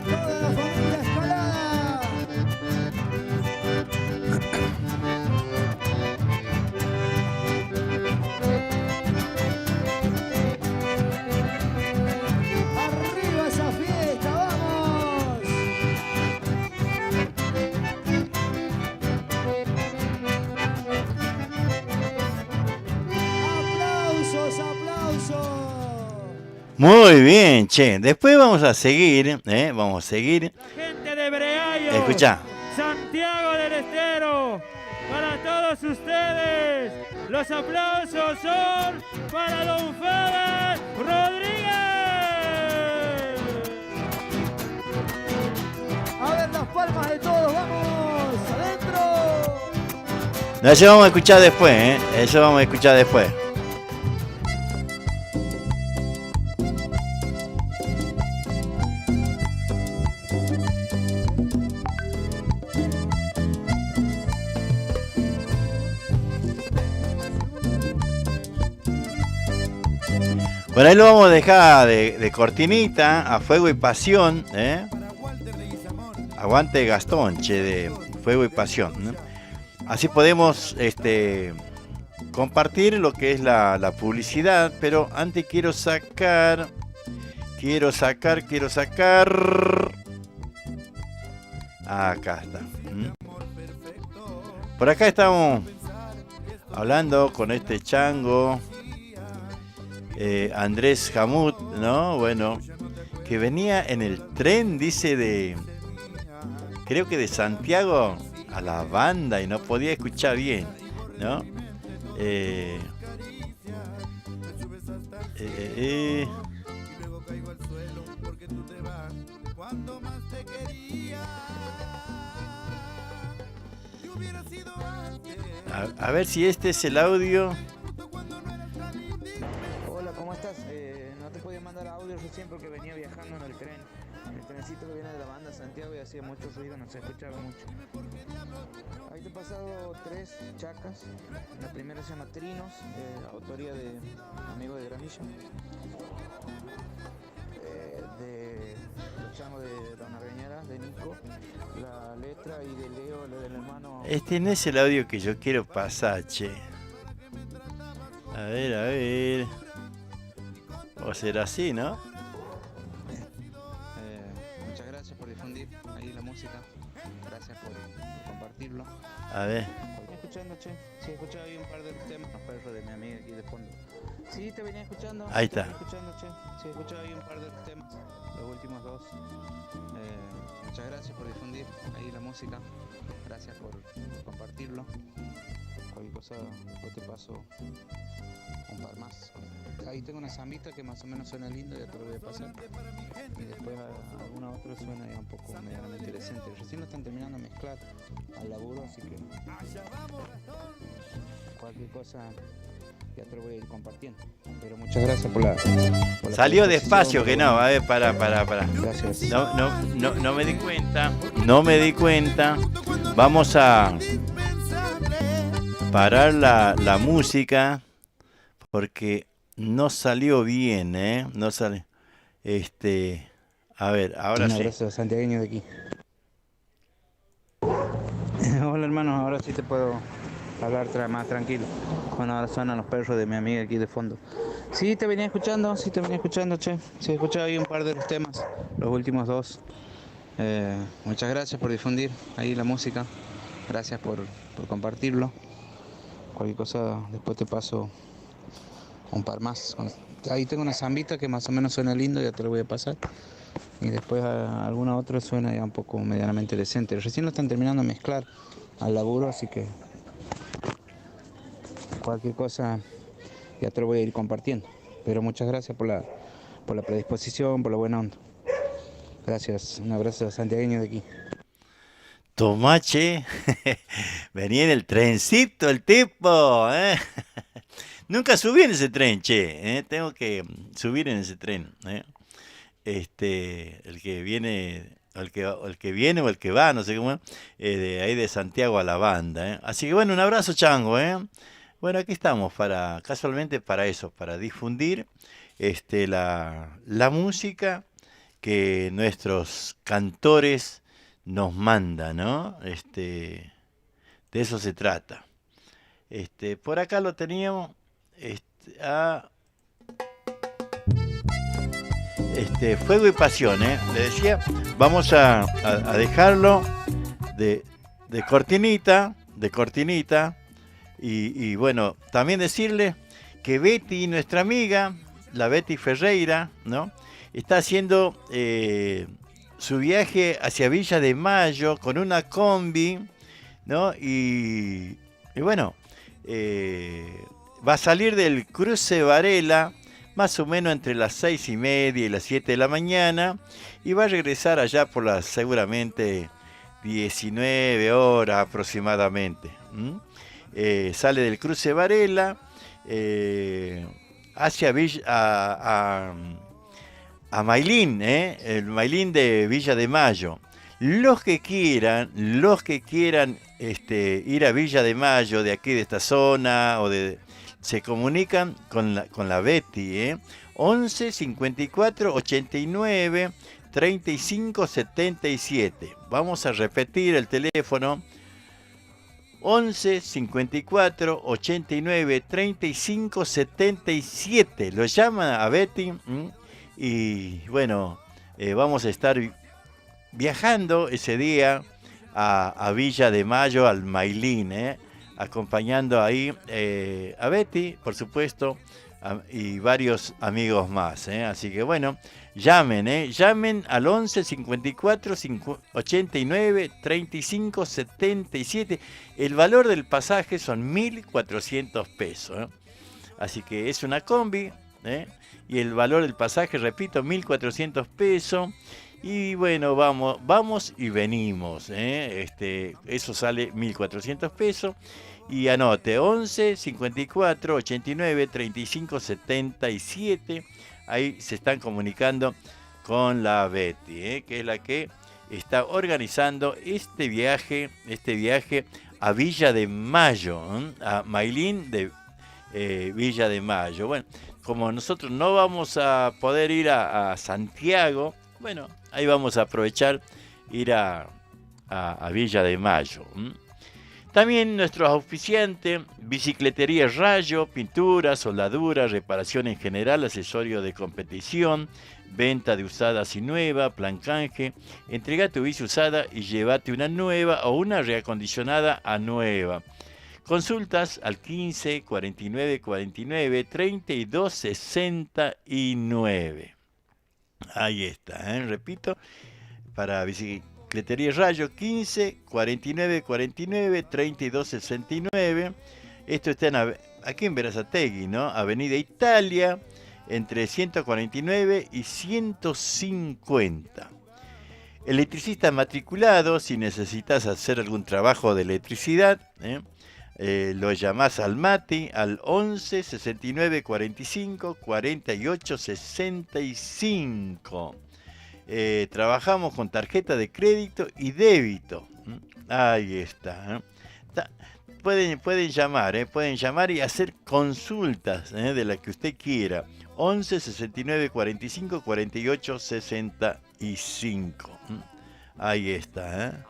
Toda la familia Escalada. Arriba esa fiesta, vamos. Aplausos. Muy bien, che. Después vamos a seguir, Vamos a seguir. Gente de Breayo, Escucha. Santiago del Estero, para todos ustedes, los aplausos son para don Fede Rodríguez. A ver las palmas de todos, vamos, adentro. No, eso vamos a escuchar después, Eso vamos a escuchar después. Bueno, ahí lo vamos a dejar de cortinita a Fuego y Pasión, Aguante Gastón, che, de Fuego y Pasión, ¿no? Así podemos compartir lo que es la publicidad, pero antes quiero sacar. Acá está. Por acá estamos hablando con este chango, Andrés Jamut, ¿no? Bueno, que venía en el tren, dice, creo que de Santiago a La Banda y no podía escuchar bien, ¿no? A ver si este es el audio. Hola, ¿cómo estás? No te podía mandar audio recién porque venía viajando en el tren. El trencito que viene de La Banda a Santiago y hacía mucho ruido, no se escuchaba mucho. Ahí te he pasado 3 chacas. La primera se llama Trinos, autoría de amigo de Granillo. De los changos de Dona Reñera, de Nico. La letra y de Leo, la del hermano. Este no es el audio que yo quiero pasar, che. A ver. O será así, ¿no? Muchas gracias por difundir ahí la música. Gracias por compartirlo. A ver. Venía escuchando, che. Sí, escuchaba ahí un par de temas, los perros de mi amiga aquí de fondo. Sí, te venía escuchando. Ahí está. Te venía escuchando, che. Sí, escuchaba ahí un par de temas, los últimos 2. Muchas gracias por difundir ahí la música. Gracias por compartirlo. Cualquier cosa, después te paso un par más. Ahí tengo una zambita que más o menos suena lindo, ya te lo voy a pasar. Y después alguna otra suena ya un poco medianamente decente. Recién lo están terminando de mezclar al laburo, así que cualquier cosa ya te lo voy a ir compartiendo. Pero muchas gracias por la Salió despacio, que no. A ver, para. Gracias. No me di cuenta. Vamos a parar la música porque no salió bien, ¿eh? No sale. A ver, ahora sí. Un abrazo santiagueño de aquí. Hola hermano, ahora sí te puedo hablar más tranquilo. Bueno, ahora suenan los perros de mi amiga aquí de fondo. Sí, te venía escuchando, che. Sí, he escuchado ahí un par de los temas, los últimos 2. Muchas gracias por difundir ahí la música. Gracias por compartirlo. Cualquier cosa, después te paso un par más. Ahí tengo una zambita que más o menos suena lindo, ya te lo voy a pasar. Y después alguna otra suena ya un poco medianamente decente. Recién lo están terminando de mezclar al laburo, así que cualquier cosa ya te lo voy a ir compartiendo. Pero muchas gracias por la predisposición, por la buena onda. Gracias, un abrazo santiagueño de aquí. Tomache, venía en el trencito el tipo, ¿eh? Nunca subí en ese tren, che, tengo que subir en ese tren, el que viene, el que viene o el que va, no sé cómo, de ahí de Santiago a La Banda, Así que bueno, un abrazo, chango, Bueno, aquí estamos casualmente para eso, para difundir la música que nuestros cantores nos mandan, ¿no? De eso se trata. Por acá lo teníamos Fuego y Pasión, le decía, vamos a dejarlo de cortinita, y bueno, también decirle que Betty, nuestra amiga, la Betty Ferreira, ¿no? Está haciendo su viaje hacia Villa de Mayo con una combi, ¿no? Y bueno, va a salir del cruce Varela más o menos entre las 6:30 y las 7 de la mañana y va a regresar allá por las seguramente 19 horas aproximadamente. Sale del cruce Varela hacia a Mailín, el Mailín de Villa de Mayo. Los que quieran ir a Villa de Mayo de aquí de esta zona se comunican con la Betty, 11 54 89 35 77. Vamos a repetir el teléfono: 11 54 89 35 77. Lo llama a Betty y bueno, vamos a estar viajando ese día a Villa de Mayo, al Mailín, acompañando ahí a Betty, por supuesto, y varios amigos más. Así que bueno, llamen al 11 54 89 35 77. El valor del pasaje son 1.400 pesos. Así que es una combi, y el valor del pasaje, repito, 1.400 pesos. Y bueno, vamos y venimos. Eso sale 1.400 pesos. Y anote, 11 54 89 35 77. Ahí se están comunicando con la Betty, que es la que está organizando este viaje a Villa de Mayo, a Mailín de Villa de Mayo. Bueno, como nosotros no vamos a poder ir a Santiago, bueno, ahí vamos a aprovechar ir a Villa de Mayo. También nuestros auspiciantes: Bicicletería Rayo, pintura, soldadura, reparación en general, accesorio de competición, venta de usadas y nueva, plan canje. Entrega tu bici usada y llévate una nueva o una reacondicionada a nueva. Consultas al 15 49 49 32 69. Ahí está, repito, para Bicicletería Rayo, 15 49 49 32 69. Esto está aquí en Berazategui, ¿no? Avenida Italia, entre 149 y 150. Electricista matriculado, si necesitas hacer algún trabajo de electricidad, lo llamás al Mati al 11 69 45 48 65. Trabajamos con tarjeta de crédito y débito. Ahí está. Pueden llamar y hacer consultas de la que usted quiera. 11 69 45 48 65. Ahí está.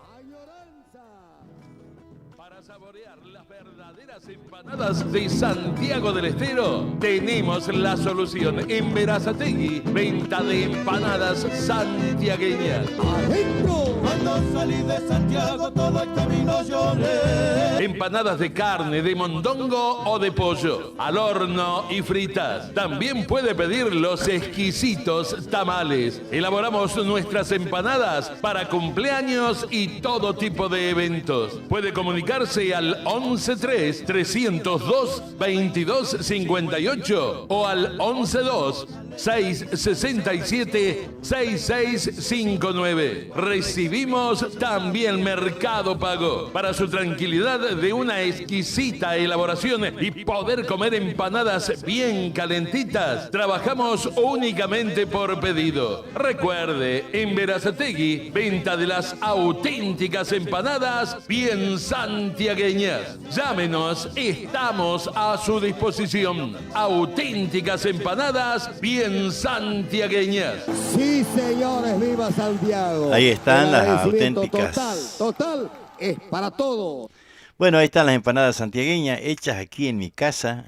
Empanadas de Santiago del Estero, tenemos la solución. En Berazategui, venta de empanadas santiagueñas. Adentro, cuando salí de Santiago, todo el camino lloré. Empanadas de carne, de mondongo o de pollo, al horno y fritas. También puede pedir los exquisitos tamales. Elaboramos nuestras empanadas para cumpleaños y todo tipo de eventos. Puede comunicarse al 113 302 22 58 o al 112 667 6659. Recibimos también Mercado Pago. Para su tranquilidad de una exquisita elaboración y poder comer empanadas bien calentitas, trabajamos únicamente por pedido. Recuerde, en Berazategui, venta de las auténticas empanadas bien santiagueñas. Llámenos, estamos a su disposición. Auténticas empanadas bien santiagueñas. Sí, señores, viva Santiago. Ahí están las Agradecimiento auténticas. Total, es para todo. Bueno, ahí están las empanadas santiagueñas hechas aquí en mi casa.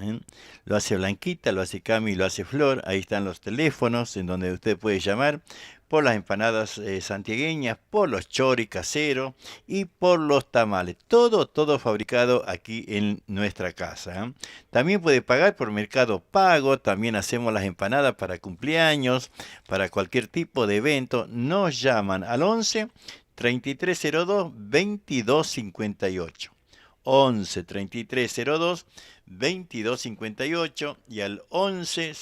Lo hace Blanquita, lo hace Cami, lo hace Flor. Ahí están los teléfonos en donde usted puede llamar por las empanadas santiagueñas, por los choris caseros y por los tamales. Todo fabricado aquí en nuestra casa. También puede pagar por Mercado Pago. También hacemos las empanadas para cumpleaños, para cualquier tipo de evento. Nos llaman al 11 3302 2258. 11 3302 2258 y al 11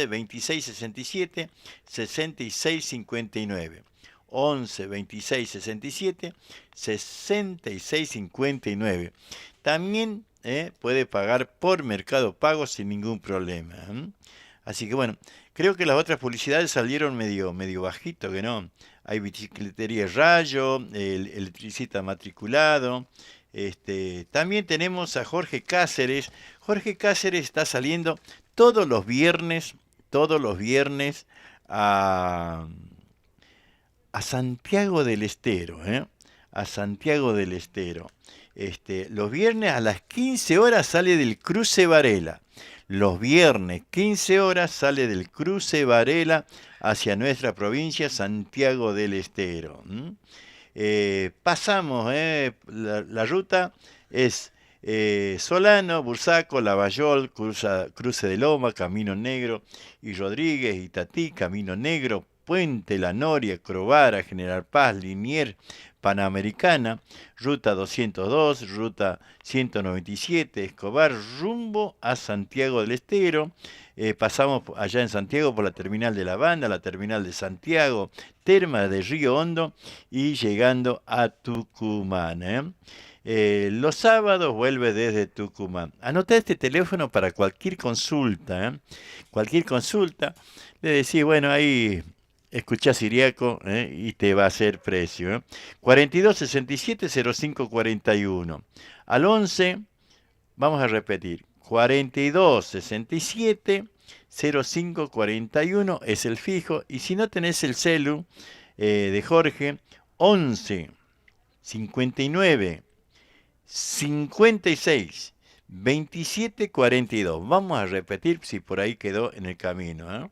26 67 66 59. 11 26 67 66 59. También puede pagar por Mercado Pago sin ningún problema. Así que bueno, creo que las otras publicidades salieron medio bajito, que no. Hay Bicicletería Rayo, el electricista matriculado. También tenemos a Jorge Cáceres. Jorge Cáceres está saliendo todos los viernes a Santiago del Estero, a Santiago del Estero. Los viernes a las 15 horas sale del cruce Varela. Los viernes 15 horas sale del cruce Varela hacia nuestra provincia, Santiago del Estero. Pasamos, la ruta es Solano, Bursaco, Lavallol, Cruce de Loma, Camino Negro y Rodríguez, Itatí, Camino Negro, Puente La Noria, Crovara, General Paz, Liniers, Panamericana, Ruta 202, Ruta 197, Escobar, rumbo a Santiago del Estero. Pasamos allá en Santiago por la terminal de La Banda, la terminal de Santiago, Terma de Río Hondo y llegando a Tucumán. Los sábados vuelve desde Tucumán. Anota este teléfono para cualquier consulta. Cualquier consulta, le decís, bueno, ahí escuchá Siriaco y te va a hacer precio. 4267-0541. Al 11, vamos a repetir, 4267-0541 es el fijo. Y si no tenés el celu de Jorge, 11 59 56 27 42. Vamos a repetir si por ahí quedó en el camino.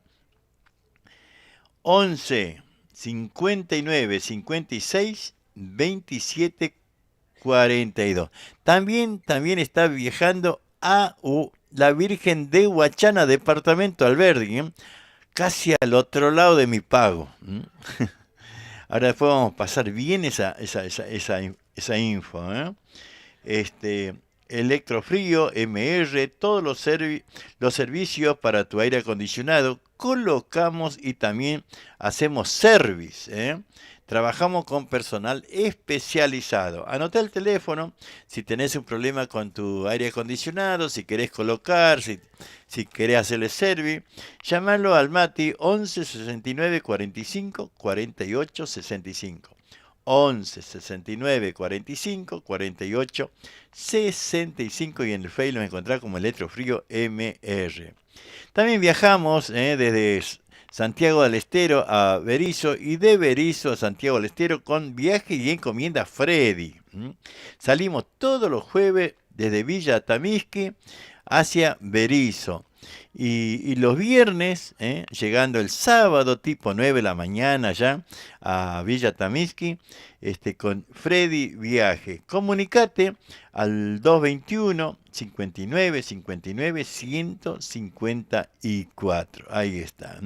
11 59 56 27 42. También está viajando a la Virgen de Huachana, departamento Alberdi, casi al otro lado de mi pago. Ahora después vamos a pasar bien esa info. Electrofrío, MR, todos los servicios para tu aire acondicionado colocamos y también hacemos service. Trabajamos con personal especializado. Anota el teléfono si tenés un problema con tu aire acondicionado, si querés colocar, si querés hacerle service, llamalo al Mati 11 69 45 48 65. 11 69 45 48 65 y en el Facebook nos encontrás como Electrofrío MR. También viajamos desde Santiago del Estero a Berisso y de Berisso a Santiago del Estero con viaje y encomienda Freddy. Salimos todos los jueves desde Villa Tamisqui hacia Berisso. Y los viernes, llegando el sábado tipo 9 de la mañana ya a Villa Tamisqui, con Freddy Viaje. Comunicate al 221 59 59 154. Ahí está.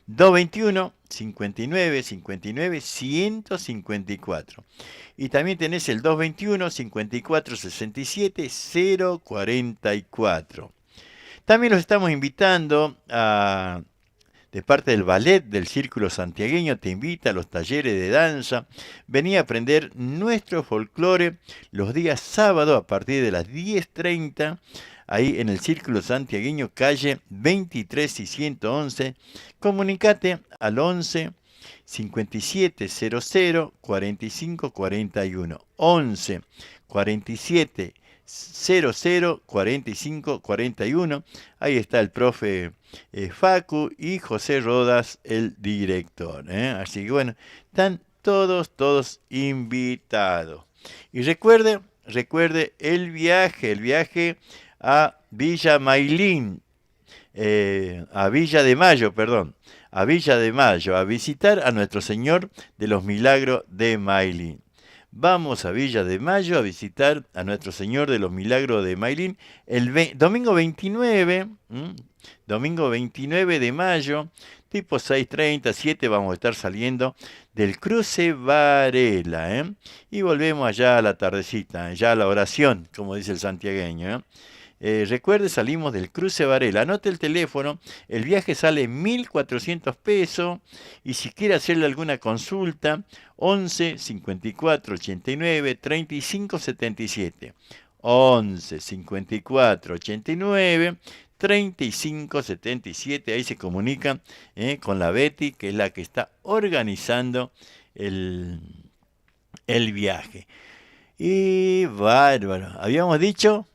221 59 59 154. Y también tenés el 221 54 67 044. También los estamos invitando de parte del ballet del Círculo Santiagueño, te invita a los talleres de danza. Vení a aprender nuestro folclore los días sábados a partir de las 10:30, ahí en el Círculo Santiagueño, calle 23 y 111. Comunicate al 11 57 00 45 41. 11 47 00 45 41. Ahí está el profe Facu y José Rodas, el director. Así que bueno, están todos invitados. Y recuerde el viaje a Villa Mailín, a Villa de Mayo, a visitar a Nuestro Señor de los Milagros de Mailín. Vamos a Villa de Mayo a visitar a Nuestro Señor de los Milagros de Mailín el domingo 29 de mayo, tipo 6:30, 7, vamos a estar saliendo del cruce Varela, y volvemos allá a la tardecita, ya a la oración, como dice el santiagueño. Recuerde, salimos del cruce Varela. Anote el teléfono, el viaje sale 1.400 pesos y si quiere hacerle alguna consulta, 11 54 89 35 77. 11 54 89 35 77. Ahí se comunican con la Betty, que es la que está organizando el viaje. Y bárbaro, habíamos dicho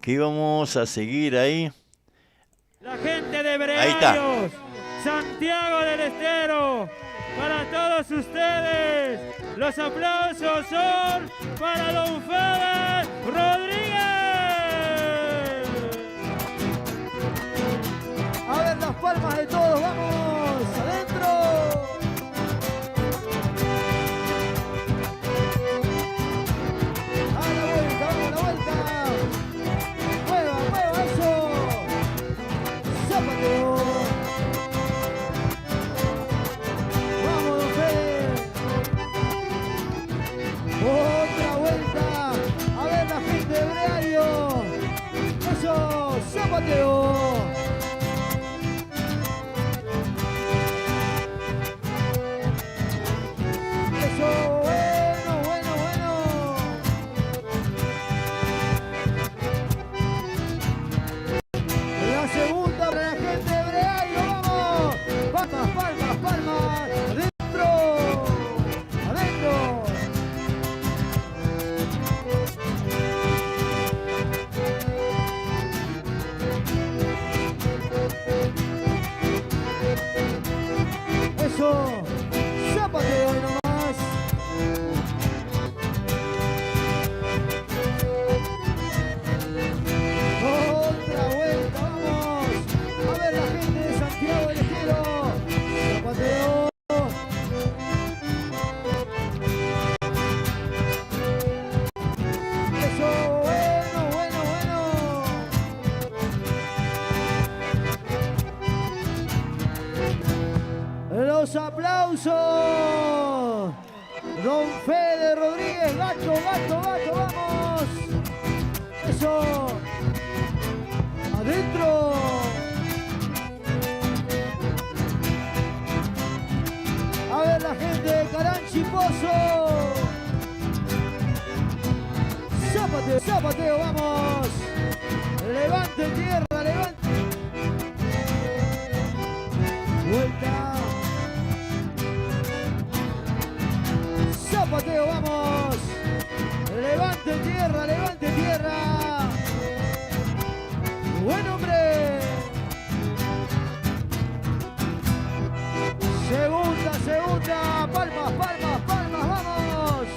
que íbamos a seguir ahí. La gente de Ahí está. Brearios, Santiago del Estero, para todos ustedes. Los aplausos son para don Fede Rodríguez. A ver las palmas de todos, vamos, adentro. A la vuelta, vamos, a la vuelta. Mueva, mueva eso. Zapateo. Vamos, don Fede. Otra vuelta. A ver la gente de Breario. Eso, zapateo. Zapateo nomás. Otra vuelta, vamos. A ver la gente de Santiago del Estero. Zapateo. Eso, bueno, bueno, bueno. Los aplausos. Don Fede Rodríguez, gato, gato, gato, vamos. Eso. Adentro. A ver la gente de Caranchi Pozo. Zapateo, zapateo, vamos. Levante tierra, levante. Vuelta. Zapateo, vamos. Levante tierra, levante tierra. Buen hombre. Segunda, segunda. Palmas, palmas, palmas, vamos.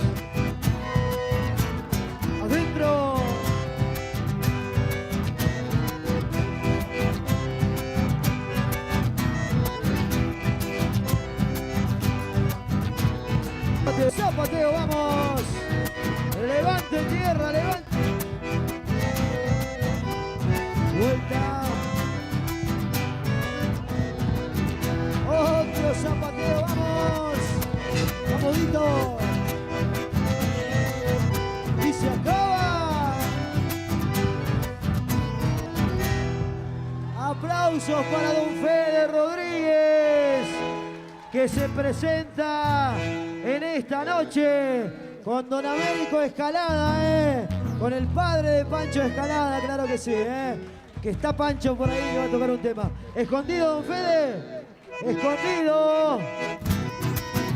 Adentro. Zapateo, vamos. Levante tierra, levante. Vuelta. Otro zapateo, vamos. Camodito. Y se acaba. Aplausos para don Fede Rodríguez, que se presenta en esta noche con don Américo Escalada, con el padre de Pancho Escalada, claro que sí, que está Pancho por ahí que va a tocar un tema. ¿Escondido, don Fede? ¡Escondido!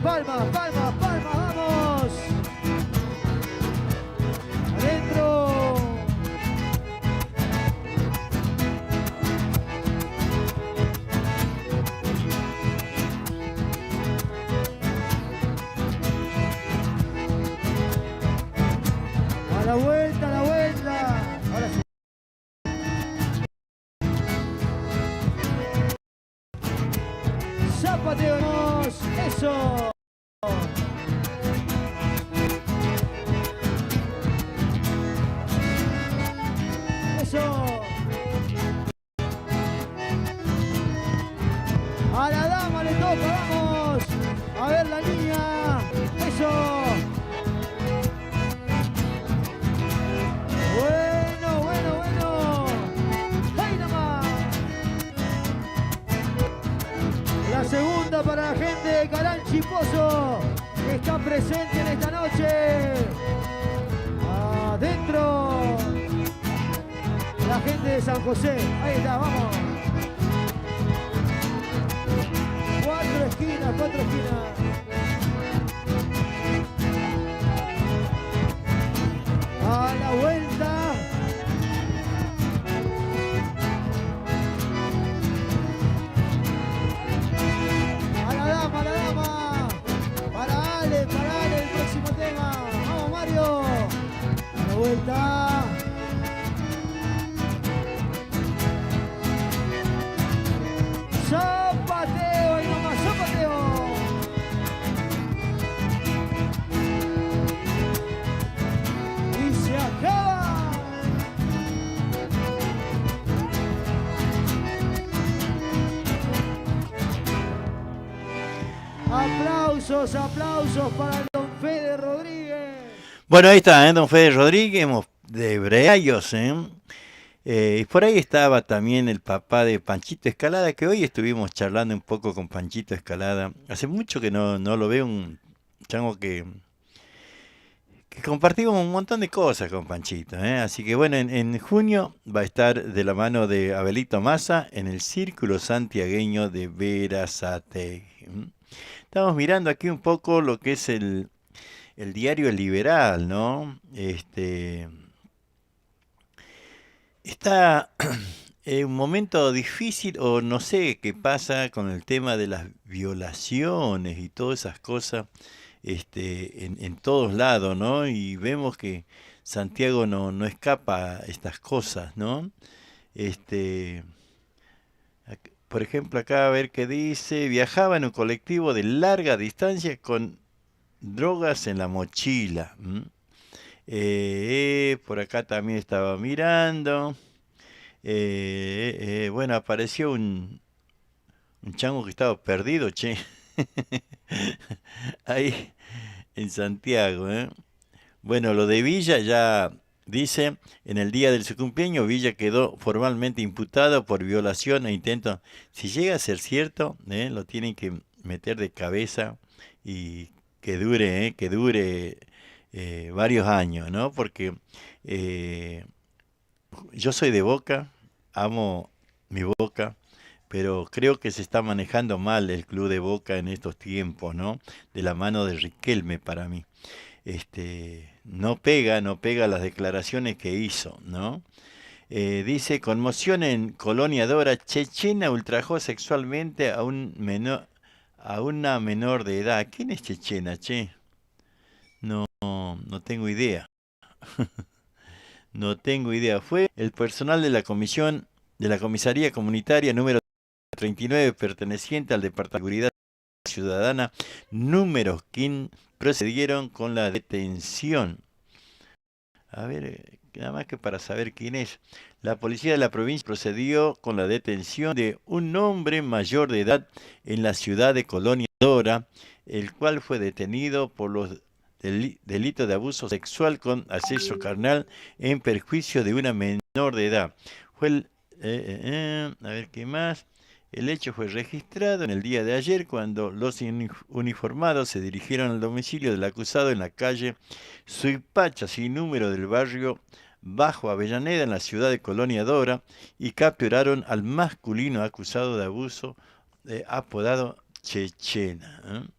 Palmas, palmas, palmas, vamos. Adentro. A la vuelta, a la vuelta. Ahora sí. Zapateamos. Eso. Eso. A la dama le toca, vamos. A ver la niña. Eso. Bueno, bueno, bueno. ¡Ahí nomás! La segunda para la gente de Caranchi Pozo, que está presente en esta noche. Adentro. La gente de San José. Ahí está, vamos. Cuatro esquinas, cuatro esquinas. A la vuelta. A la dama, a la dama. vuelta. Zapateo y nomás zapateo. Y se acaba. Aplausos, aplausos para el don Fede Rodríguez. Bueno, ahí está, don Fede Rodríguez, de Breayos, y por ahí estaba también el papá de Panchito Escalada, que hoy estuvimos charlando un poco con Panchito Escalada. Hace mucho que no lo veo, un chango que compartimos un montón de cosas con Panchito, Así que bueno, en junio va a estar de la mano de Abelito Massa en el Círculo Santiagueño de Berazategui. Estamos mirando aquí un poco lo que es el diario El Liberal, ¿no? Está en un momento difícil, o no sé qué pasa con el tema de las violaciones y todas esas cosas en todos lados, ¿no? Y vemos que Santiago no escapa a estas cosas, ¿no? Por ejemplo, acá a ver qué dice: viajaba en un colectivo de larga distancia con drogas en la mochila. Por acá también estaba mirando. Bueno, apareció un chango que estaba perdido, che. Ahí en Santiago, Bueno, lo de Villa ya dice: en el día de su cumpleaños, Villa quedó formalmente imputado por violación e intento. Si llega a ser cierto, lo tienen que meter de cabeza y que dure varios años, ¿no? Porque yo soy de Boca, amo mi Boca, pero creo que se está manejando mal el club de Boca en estos tiempos, ¿no? De la mano de Riquelme, para mí. No pega las declaraciones que hizo, ¿no? Dice: conmoción en Colonia Dora, chechena ultrajó sexualmente a una menor de edad. ¿Quién es chechena, che? No tengo idea. No tengo idea. Fue el personal de la comisión de la comisaría comunitaria número 39, perteneciente al Departamento de Seguridad Ciudadana número 15, procedieron con la detención. A ver, nada más que para saber quién es. La policía de la provincia procedió con la detención de un hombre mayor de edad en la ciudad de Colonia Dora, el cual fue detenido por los delitos de abuso sexual con acceso carnal en perjuicio de una menor de edad. A ver qué más. El hecho fue registrado en el día de ayer cuando los uniformados se dirigieron al domicilio del acusado en la calle Suipacha, sin número, del barrio Bajo Avellaneda, en la ciudad de Colonia Dora, y capturaron al masculino acusado de abuso, apodado Chechena.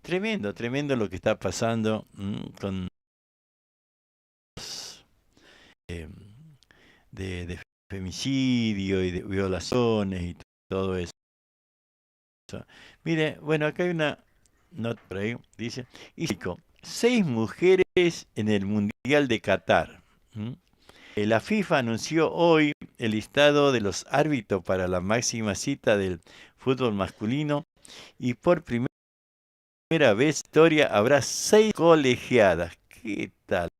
Tremendo lo que está pasando con de femicidio y de violaciones y todo eso. Mire, bueno, acá hay una nota por ahí, dice: 6 mujeres en el Mundial de Qatar. La FIFA anunció hoy el listado de los árbitros para la máxima cita del fútbol masculino, y por primera vez en la historia habrá 6 colegiadas. ¿Qué tal?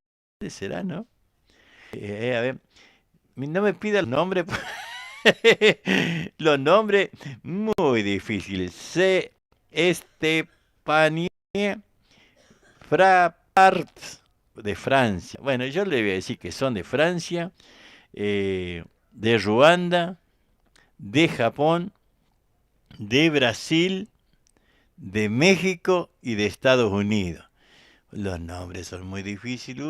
¿Qué será, no? A ver, no me pida el nombre. Los nombres muy difíciles. Estepanie Frappart, de Francia. Bueno, yo le voy a decir que son de Francia, de Ruanda, de Japón, de Brasil, de México y de Estados Unidos. Los nombres son muy difíciles.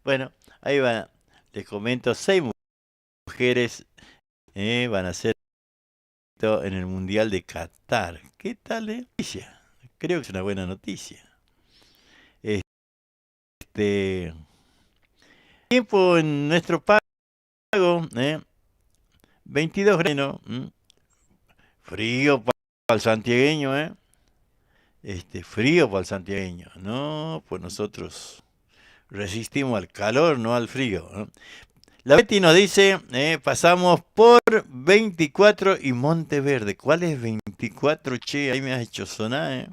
Bueno, ahí va. Les comento: 6 mujeres van a ser en el Mundial de Qatar. ¿Qué tal noticia? Creo que es una buena noticia. Tiempo en nuestro pago, 22 grados, frío para el santiagueño, Frío para el santiagueño. No, pues nosotros resistimos al calor, no al frío, ¿no? La Betty nos dice, pasamos por 24 y Monteverde. ¿Cuál es 24? Che, ahí me has hecho sonar,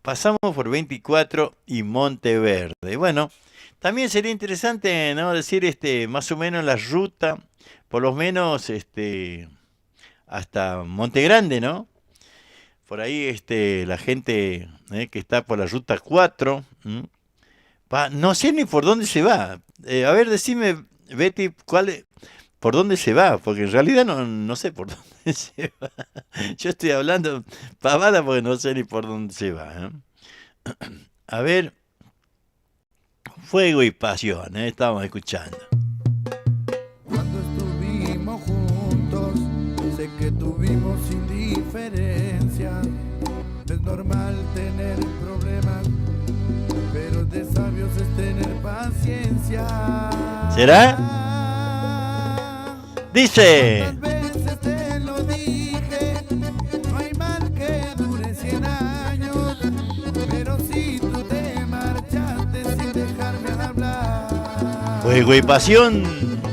pasamos por 24 y Monteverde. Bueno, también sería interesante, ¿no? Decir, más o menos la ruta, por lo menos, hasta Montegrande, ¿no? Por ahí, la gente que está por la ruta 4, no sé ni por dónde se va. A ver, decime, Betty, por dónde se va, porque en realidad no sé por dónde se va. Yo estoy hablando pavada porque no sé ni por dónde se va. A ver, Fuego y Pasión, estábamos escuchando. Cuando estuvimos juntos, sé que tuvimos indiferencias. Es normal tener problemas, pero de sabios es tener paciencia. ¿Será? Dice. ¿Cuántas veces te lo dije? No hay mal que dure 100 años, pero si tú te marchaste sin dejarme hablar. Fuego y Pasión.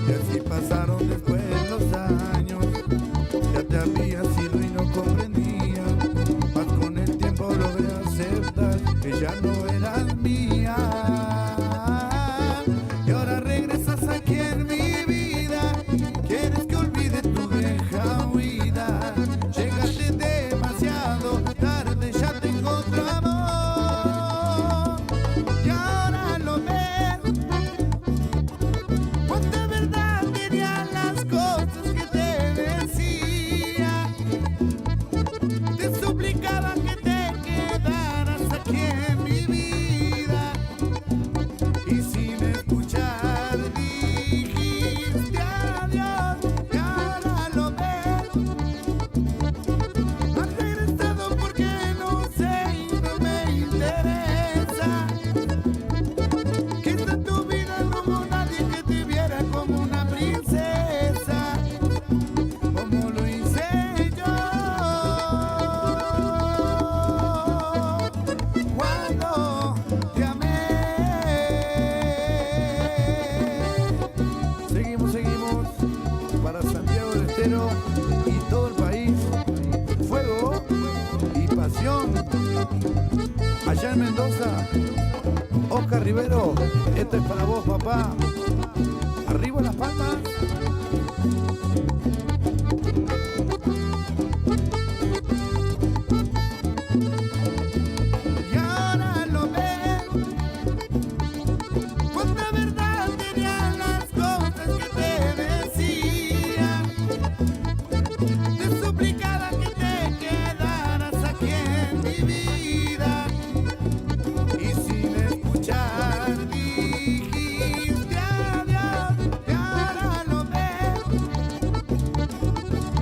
Y así pasaron después los años, ya te había sido y no comprendía, mas con el tiempo logré aceptar que ya no eras mía. Y ahora regresas aquí en mi vida, quieres que olvide tu vieja huida. Llegaste demasiado tarde, ya tengo otro amor. Y ahora lo ves, cuánta verdad tenían las cosas que te decía. Te suplicaba que te quedaras aquí en mi vida, y sin escuchar dijiste adiós. Y ahora lo ves, has regresado porque no sé y no me interesa. Quizá en tu vida no hubo nadie que te viera como una princesa, como lo hice yo cuando te amé. Seguimos para Santiago del Estero y todo el país. Fuego y Pasión. Allá en Mendoza, Oscar Rivero, esto es para vos, papá. Arriba las palmas. Y ahora lo ves, cuánta verdad tenían las cosas que te decía. Te suplicaba que te quedaras aquí en mi vida, y sin escuchar dijiste adiós. Y ahora lo ves,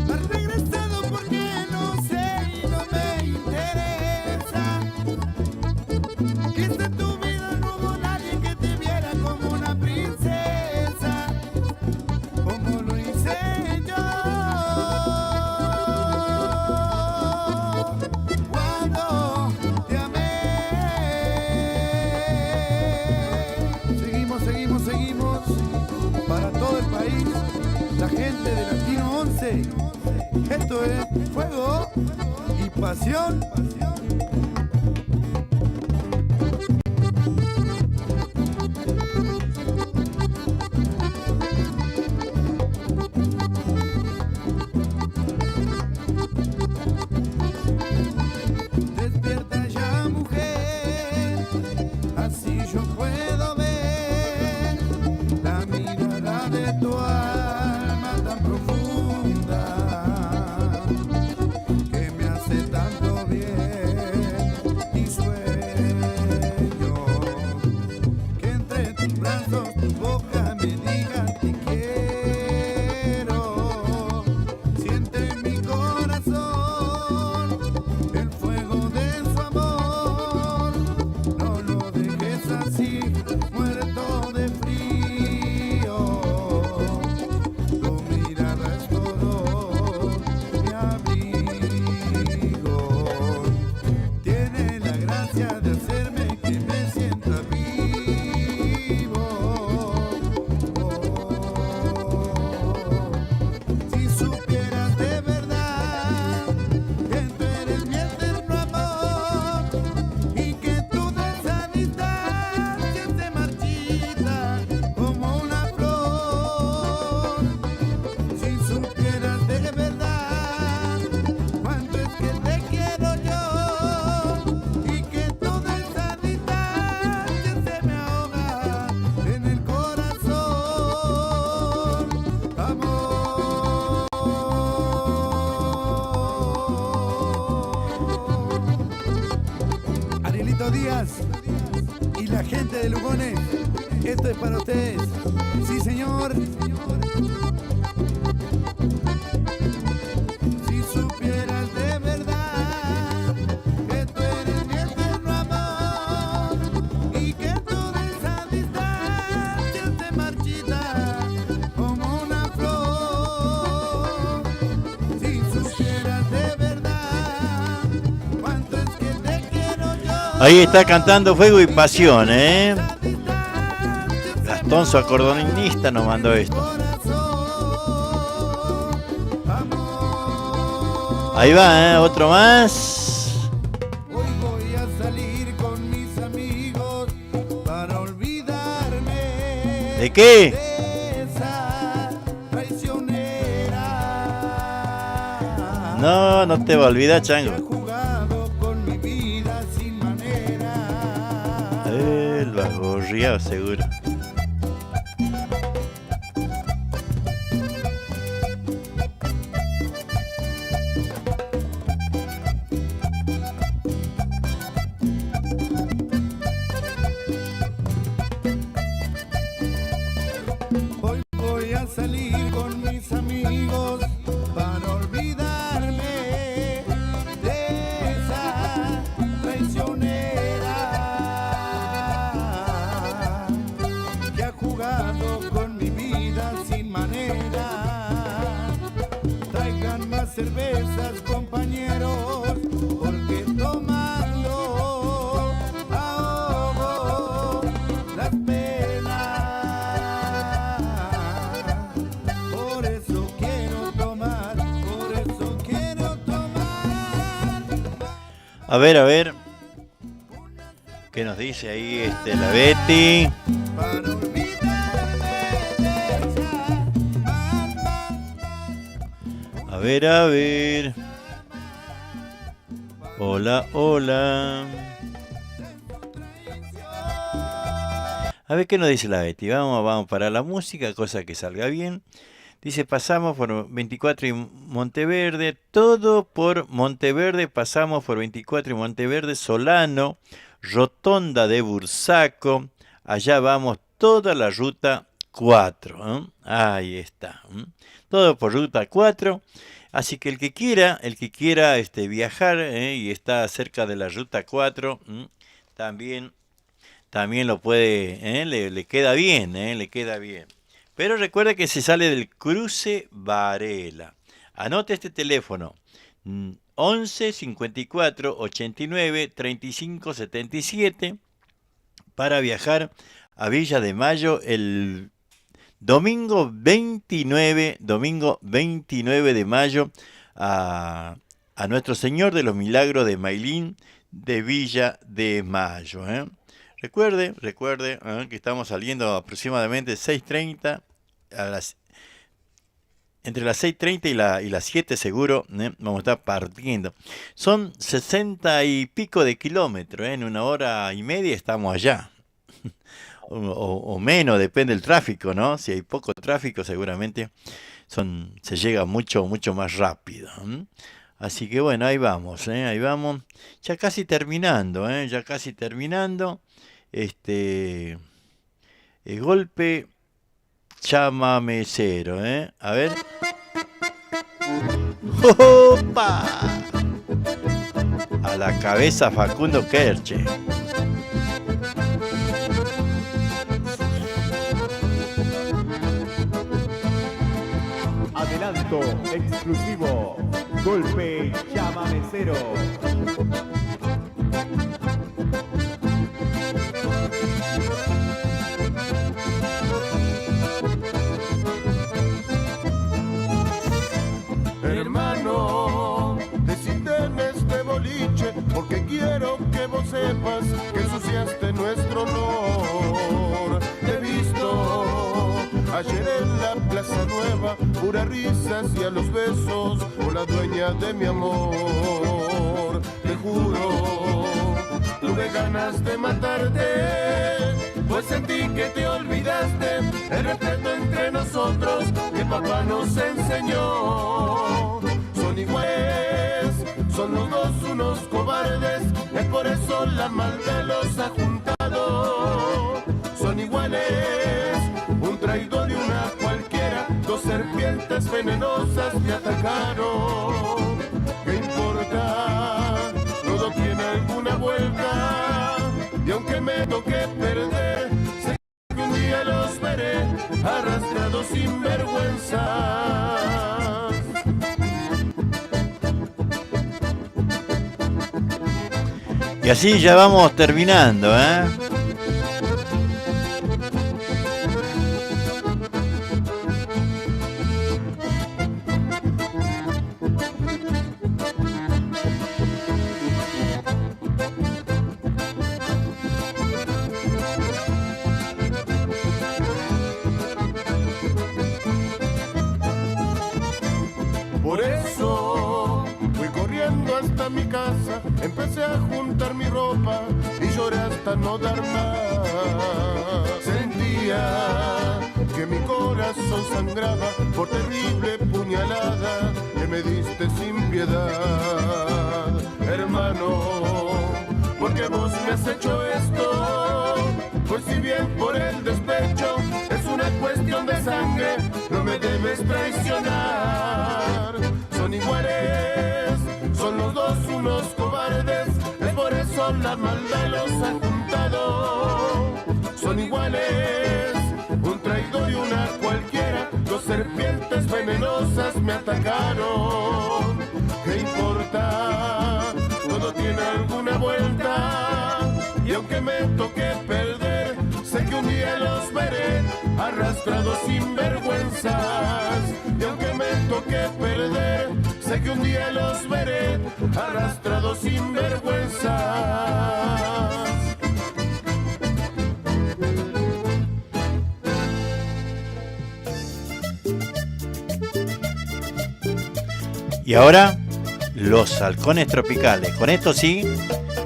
has regresado porque no sé y no me interesa. Quizá en tu vida no hubo nadie que te viera como una princesa, como lo hice yo cuando te amé. Seguimos para todo el país, la gente de Latino 11. Esto es Fuego y Pasión. Despierta ya, mujer, así yo puedo ver la mirada de tu alma tan profunda, que me hace tanto bien. Y sueño que entre tus brazos, tu boca me diga te quiero. Siente en mi corazón el fuego de su amor. No lo dejes así, muerto de frío. la gente de Lugones, esto es para ustedes. Sí, señor. Si supieras de verdad que tú eres mi eterno amor y que toda esa distancia se marchita como una flor. Si supieras de verdad cuánto es que te quiero yo. Ahí está cantando Fuego y Pasión, ¿eh? Gastón, su acordeonista, nos mandó esto. Ahí va, ¿eh? Otro más. Hoy voy a salir con mis amigos para olvidarme. ¿De qué? De esa traicionera. No, no te va a olvidar, chango. Jugado con mi vida sin manera. Lo has gorriado, seguro. Hoy voy a salir con mis amigos para olvidarme de esa traicionera que ha jugado con mi vida sin manera. Traigan más cervezas, compañeros, porque tomando ahogo las penas. Por eso quiero tomar, por eso quiero tomar. A ver. ¿Qué nos dice ahí la Betty? Para olvidarme de esa. A ver. Hola. A ver qué nos dice la Betty. Vamos para la música, cosa que salga bien. Dice, pasamos por 24 y Monteverde, todo por Monteverde, pasamos por 24 y Monteverde, Solano, Rotonda de Bursaco, allá vamos toda la ruta 4. ¿Eh? Ahí está. Todo por ruta 4. Así que el que quiera viajar y está cerca de la ruta 4, también lo puede, le queda bien, le queda bien. Pero recuerda que se sale del cruce Varela. Anote este teléfono, 11 54 89 35 77, para viajar a Villa de Mayo el domingo 29 de mayo a Nuestro Señor de los Milagros de Mailín de Villa de Mayo. Recuerde que estamos saliendo aproximadamente 6:30, entre las 6:30 y las 7 seguro, vamos a estar partiendo. Son 60 y pico de kilómetros, en 1 hora y media estamos allá. O menos, depende del tráfico, ¿no? Si hay poco tráfico, seguramente se llega mucho más rápido. Así que bueno, ahí vamos. Ya casi terminando, El golpe chamamecero, A ver. ¡Opa! A la cabeza Facundo Kerche. Adelanto exclusivo, golpe chamamecero. Hermano, decídeme este boliche, porque quiero que vos sepas que ensuciaste nuestro honor. Te he visto ayer en la Plaza Nueva, pura risas y a los besos con la dueña de mi amor. Te juro, tuve ganas de matarte, pues sentí que te olvidaste el respeto entre nosotros que papá nos enseñó. Son iguales, son los dos unos cobardes, es por eso la maldad los ha juntado. venenosas me atacaron. ¿Qué importa? Todo tiene alguna vuelta. Y aunque me toque perder, sé que un día los veré arrastrados sin vergüenza. Y así ya vamos terminando, ¿eh? Por eso fui corriendo hasta mi casa, empecé a juntar mi ropa y lloré hasta no dar más. Sentía que mi corazón sangraba por terrible puñalada que me diste sin piedad. Hermano, ¿por qué vos me has hecho esto? Pues si bien por el despecho es una cuestión de sangre, no me debes traicionar. Son iguales, son los dos unos cobardes, es por eso la maldad los ha juntado. Son iguales, un traidor y una cualquiera, dos serpientes venenosas me atacaron. ¿Qué importa? Todo tiene alguna vuelta. Y aunque me toque perder, sé que un día los veré arrastrados sin vergüenzas. Y aunque me toque perder, sé que un día los veré arrastrados sin vergüenzas. Y ahora, los halcones tropicales. Con esto sí,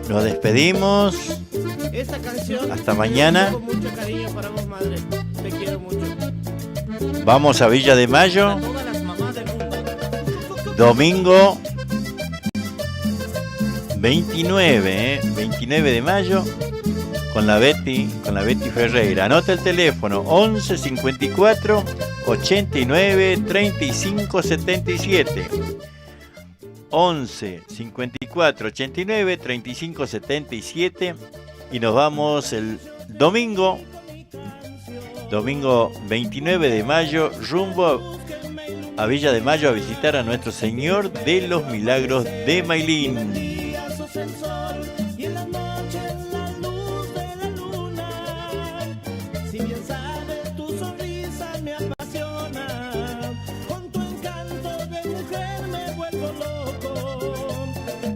nos despedimos. Esta canción hasta mañana. Con mucho cariño para vos, madre. Te quiero mucho. Vamos a Villa de Mayo. Domingo 29, 29 de mayo. Con la Betty Ferreira. Anota el teléfono 11 54 89 35 77. 11 54 89 35 77 y nos vamos el domingo 29 de mayo rumbo a Villa de Mayo a visitar a nuestro Señor de los Milagros de Mailín.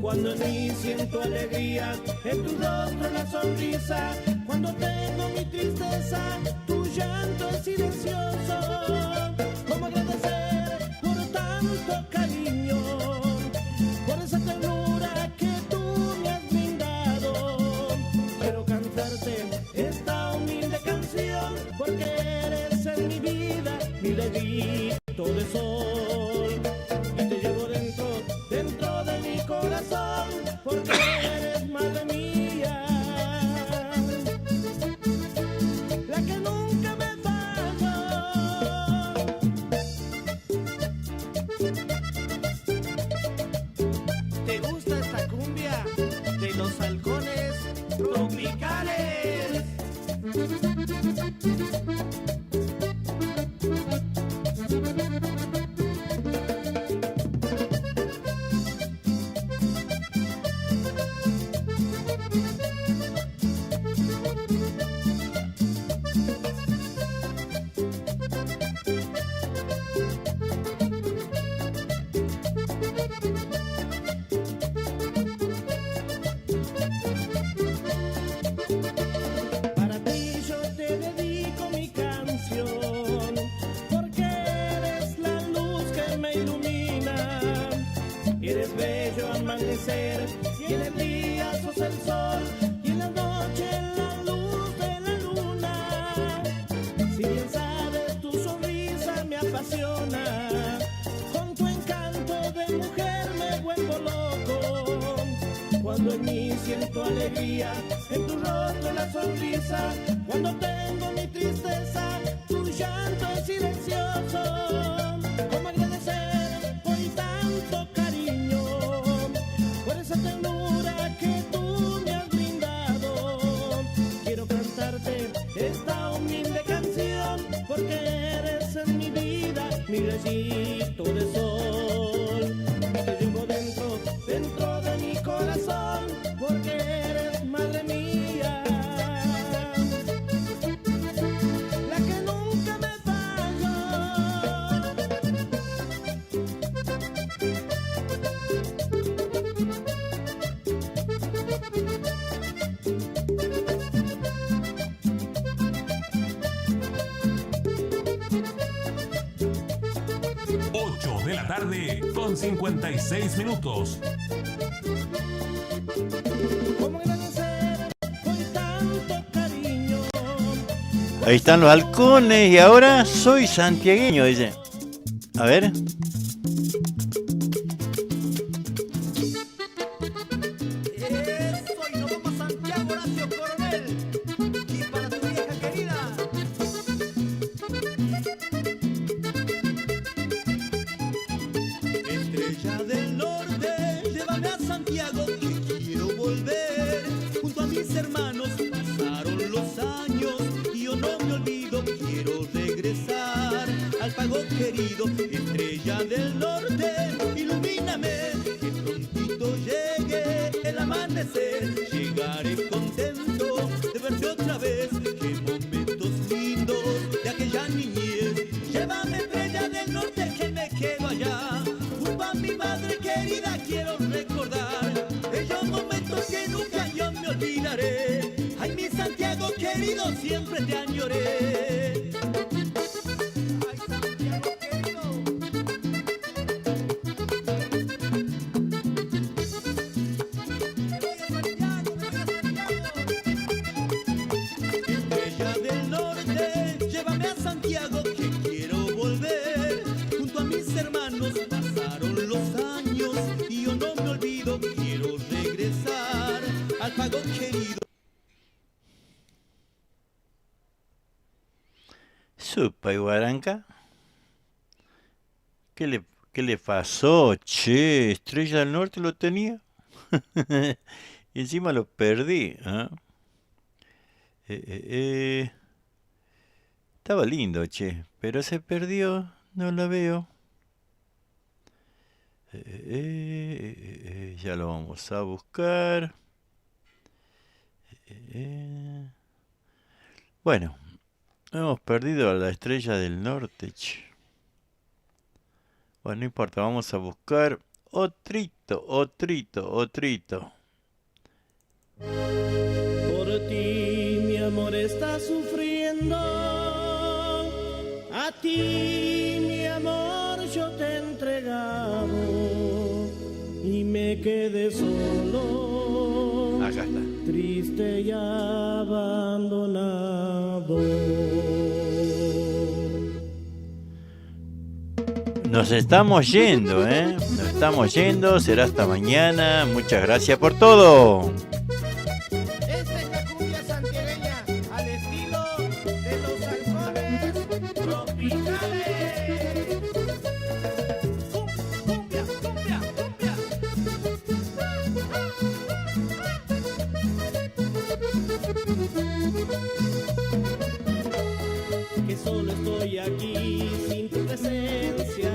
Cuando en mí siento alegría, en tu rostro la sonrisa. Cuando tengo mi tristeza, tu llanto es silencioso. ¿Cómo agradecer por tanto cariño? Por esa ternura que tú me has brindado. Quiero cantarte esta humilde canción, porque eres en mi vida mi rayito de sol. Y te llevo dentro de mi corazón, porque eres madre mía, la que nunca me falló. ¿Te gusta esta cumbia de los halcones tropicales? Y en el día sos el sol, y en la noche la luz de la luna. Si bien sabes, tu sonrisa me apasiona. Con tu encanto de mujer me vuelvo loco. Cuando en mí siento alegría, en tu rostro la sonrisa. Cuando tengo mi tristeza, tu llanto es silencioso. ¿Cómo agradecer rayito de sol. Te llevo dentro de mi corazón, porque eres madre mía, la que nunca me falló. 8 de la tarde con 56 minutos. Ahí están los halcones y ahora soy santiagueño, dice. A ver. Eso, y nos vamos a Santiago, Horacio Coronel. Y para tu vieja querida. Estrella del norte, llévame a Santiago, que quiero volver. Junto a mis hermanos pasaron los años y yo no me olvido, quiero regresar al pago querido. Estrella del norte, ilumíname, que prontito llegue el amanecer. Llegaré contento de verte otra vez, qué momentos lindos de aquella niñez. Llévame, estrella del norte, que me quedo allá. Junto a mi madre querida quiero recordar bellos momentos que nunca yo me olvidaré. Ay, mi Santiago querido, siempre te añoré. Ay, Santiago querido. Estrella del norte, llévame a Santiago, que quiero volver. Junto a mis hermanos pasaron los años y yo no me olvido, quiero regresar al pago querido. Supa y Guaranca. ¿Qué le pasó? Che, Estrella del Norte lo tenía. Y encima lo perdí. Estaba lindo, che, pero se perdió. No la veo. Ya lo vamos a buscar. Bueno, hemos perdido a la Estrella del Norte, che. Bueno, no importa, vamos a buscar otrito. Por ti mi amor está sufriendo, a ti mi amor yo te he entregado y me quedé solo. Acá está. Triste y abandonado. Nos estamos yendo, Nos estamos yendo, será hasta mañana. Muchas gracias por todo. Esta es la cumbia santiagueña al estilo de los halcones tropicales. Cumbia, cumbia, cumbia. Que solo estoy aquí sin tu presencia,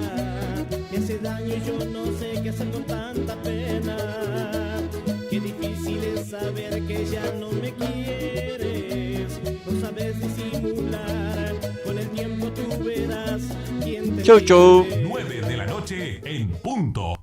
me hace daño y yo no sé qué hacer con tanta pena. Qué difícil es saber que ya no me quieres, no sabes disimular, con el tiempo tú verás quién te Chau, chau. 9 de la noche en punto.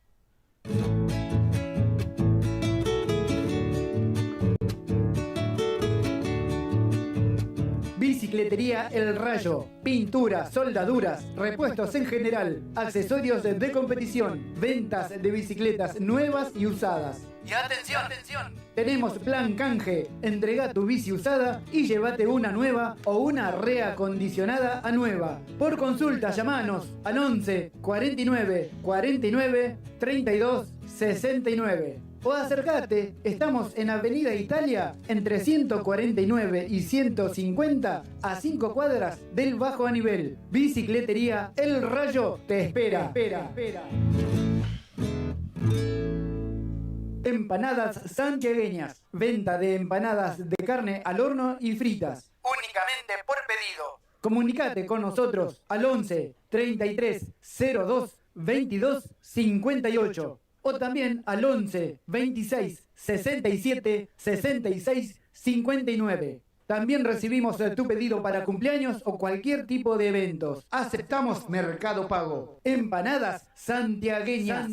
Bicicletería El Rayo, pinturas, soldaduras, repuestos en general, accesorios de competición, ventas de bicicletas nuevas y usadas. Y atención, atención. Tenemos plan canje, entrega tu bici usada y llévate una nueva o una reacondicionada a nueva. Por consulta llamanos al 11 49 49 32 69. O acércate, estamos en Avenida Italia, entre 149 y 150, a 5 cuadras del Bajo a Nivel. Bicicletería El Rayo te espera. Empanadas santiagueñas. Venta de empanadas de carne al horno y fritas. Únicamente por pedido. Comunicate con nosotros al 11 33 02 22 58 o también al 11 26 67 66 59. También recibimos tu pedido para cumpleaños o cualquier tipo de eventos. Aceptamos Mercado Pago. Empanadas santiagueñas.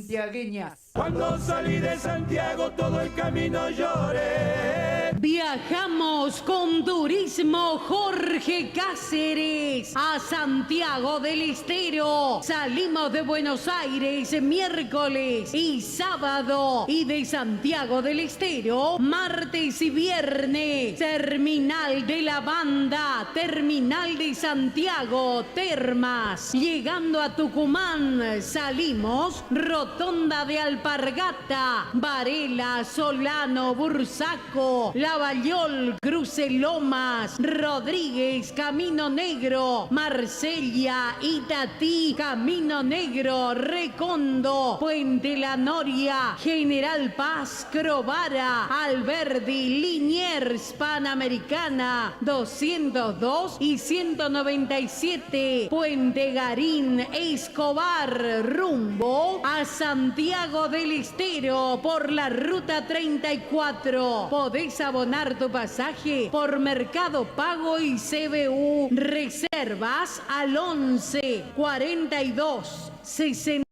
Cuando salí de Santiago todo el camino lloré. Viajamos con Turismo Jorge Cáceres a Santiago del Estero. Salimos de Buenos Aires miércoles y sábado y de Santiago del Estero martes y viernes. Terminal de la Banda, Terminal de Santiago, Termas. Llegando a Tucumán salimos Rotonda de Alpargata, Varela, Solano, Bursaco, Lavallol, Cruce Lomas, Rodríguez, Camino Negro, Marsella, Itatí, Camino Negro, Recondo, Puente La Noria, General Paz, Crovara, Alberdi, Liniers, Panamericana, 202 y 197, Puente Garín, Escobar, rumbo a Santiago del Estero por la ruta 34. Podés abonar tu pasaje por Mercado Pago y CBU. Reservas al 11 42 60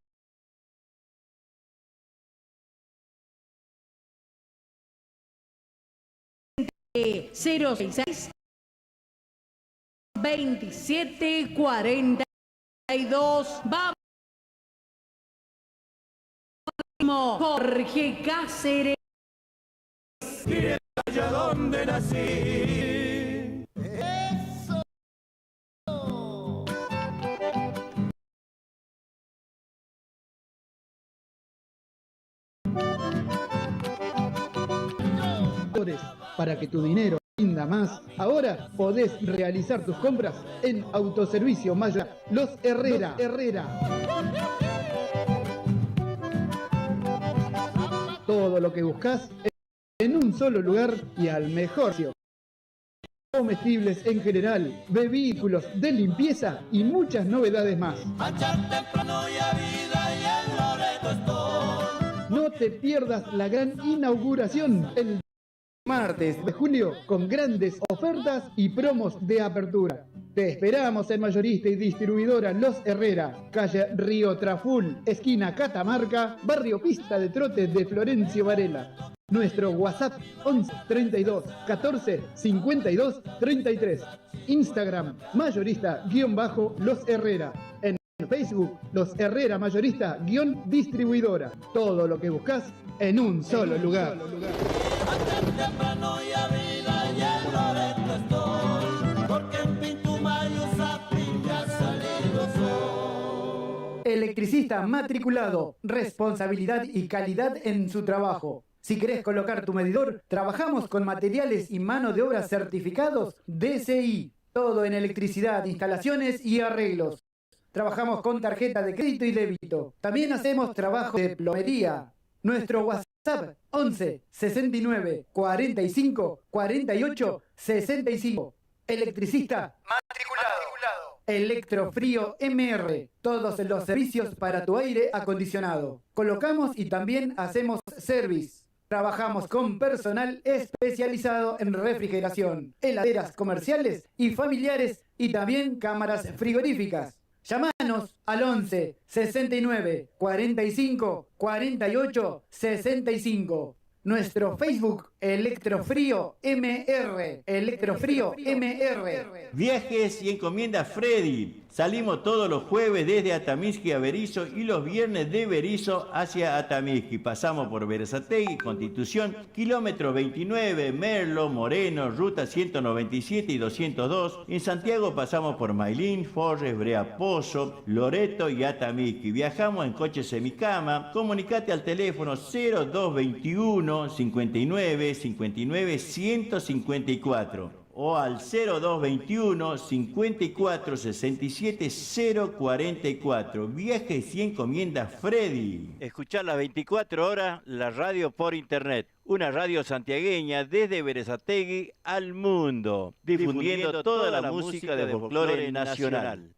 066 27 42. Vamos. Jorge Cáceres. Allá donde nací. Para que tu dinero rinda más, ahora podés realizar tus compras en Autoservicio Maya Los Herrera. Todo lo que buscas en un solo lugar y al mejor precio. Comestibles en general, vehículos de limpieza y muchas novedades más. No te pierdas la gran inauguración el martes de julio con grandes ofertas y promos de apertura. Te esperamos en Mayorista y Distribuidora Los Herrera, calle Río Traful, esquina Catamarca, barrio Pista de Trote de Florencio Varela. Nuestro WhatsApp 11 32 14 52 33. Instagram Mayorista-Los Herrera. En Facebook Los Herrera Mayorista-Distribuidora. Todo lo que buscas en un solo lugar. Electricista matriculado, responsabilidad y calidad en su trabajo. Si querés colocar tu medidor, trabajamos con materiales y mano de obra certificados DCI. Todo en electricidad, instalaciones y arreglos. Trabajamos con tarjeta de crédito y débito. También hacemos trabajo de plomería. Nuestro WhatsApp 11 69 45 48 65. Electricista matriculado. Electrofrío MR. Todos los servicios para tu aire acondicionado. Colocamos y también hacemos service. Trabajamos con personal especializado en refrigeración, heladeras comerciales y familiares y también cámaras frigoríficas. Llámanos al 11 69 45 48 65. Nuestro Facebook, Electrofrío MR. Electrofrío MR. Viajes y encomienda Freddy. Salimos todos los jueves desde Atamisqui a Berisso y los viernes de Berisso hacia Atamisqui. Pasamos por Berazategui, Constitución, kilómetro 29, Merlo, Moreno, ruta 197 y 202. En Santiago pasamos por Mailín, Forres, Brea Pozo, Loreto y Atamisqui. Viajamos en coche semicama. Comunicate al teléfono 0221 59 59 154 o al 0221 54 67 044. Viajes y encomiendas Freddy. Escuchar las 24 horas la radio por internet. Una radio santiagueña desde Berazategui al mundo, difundiendo toda la música de folclore nacional.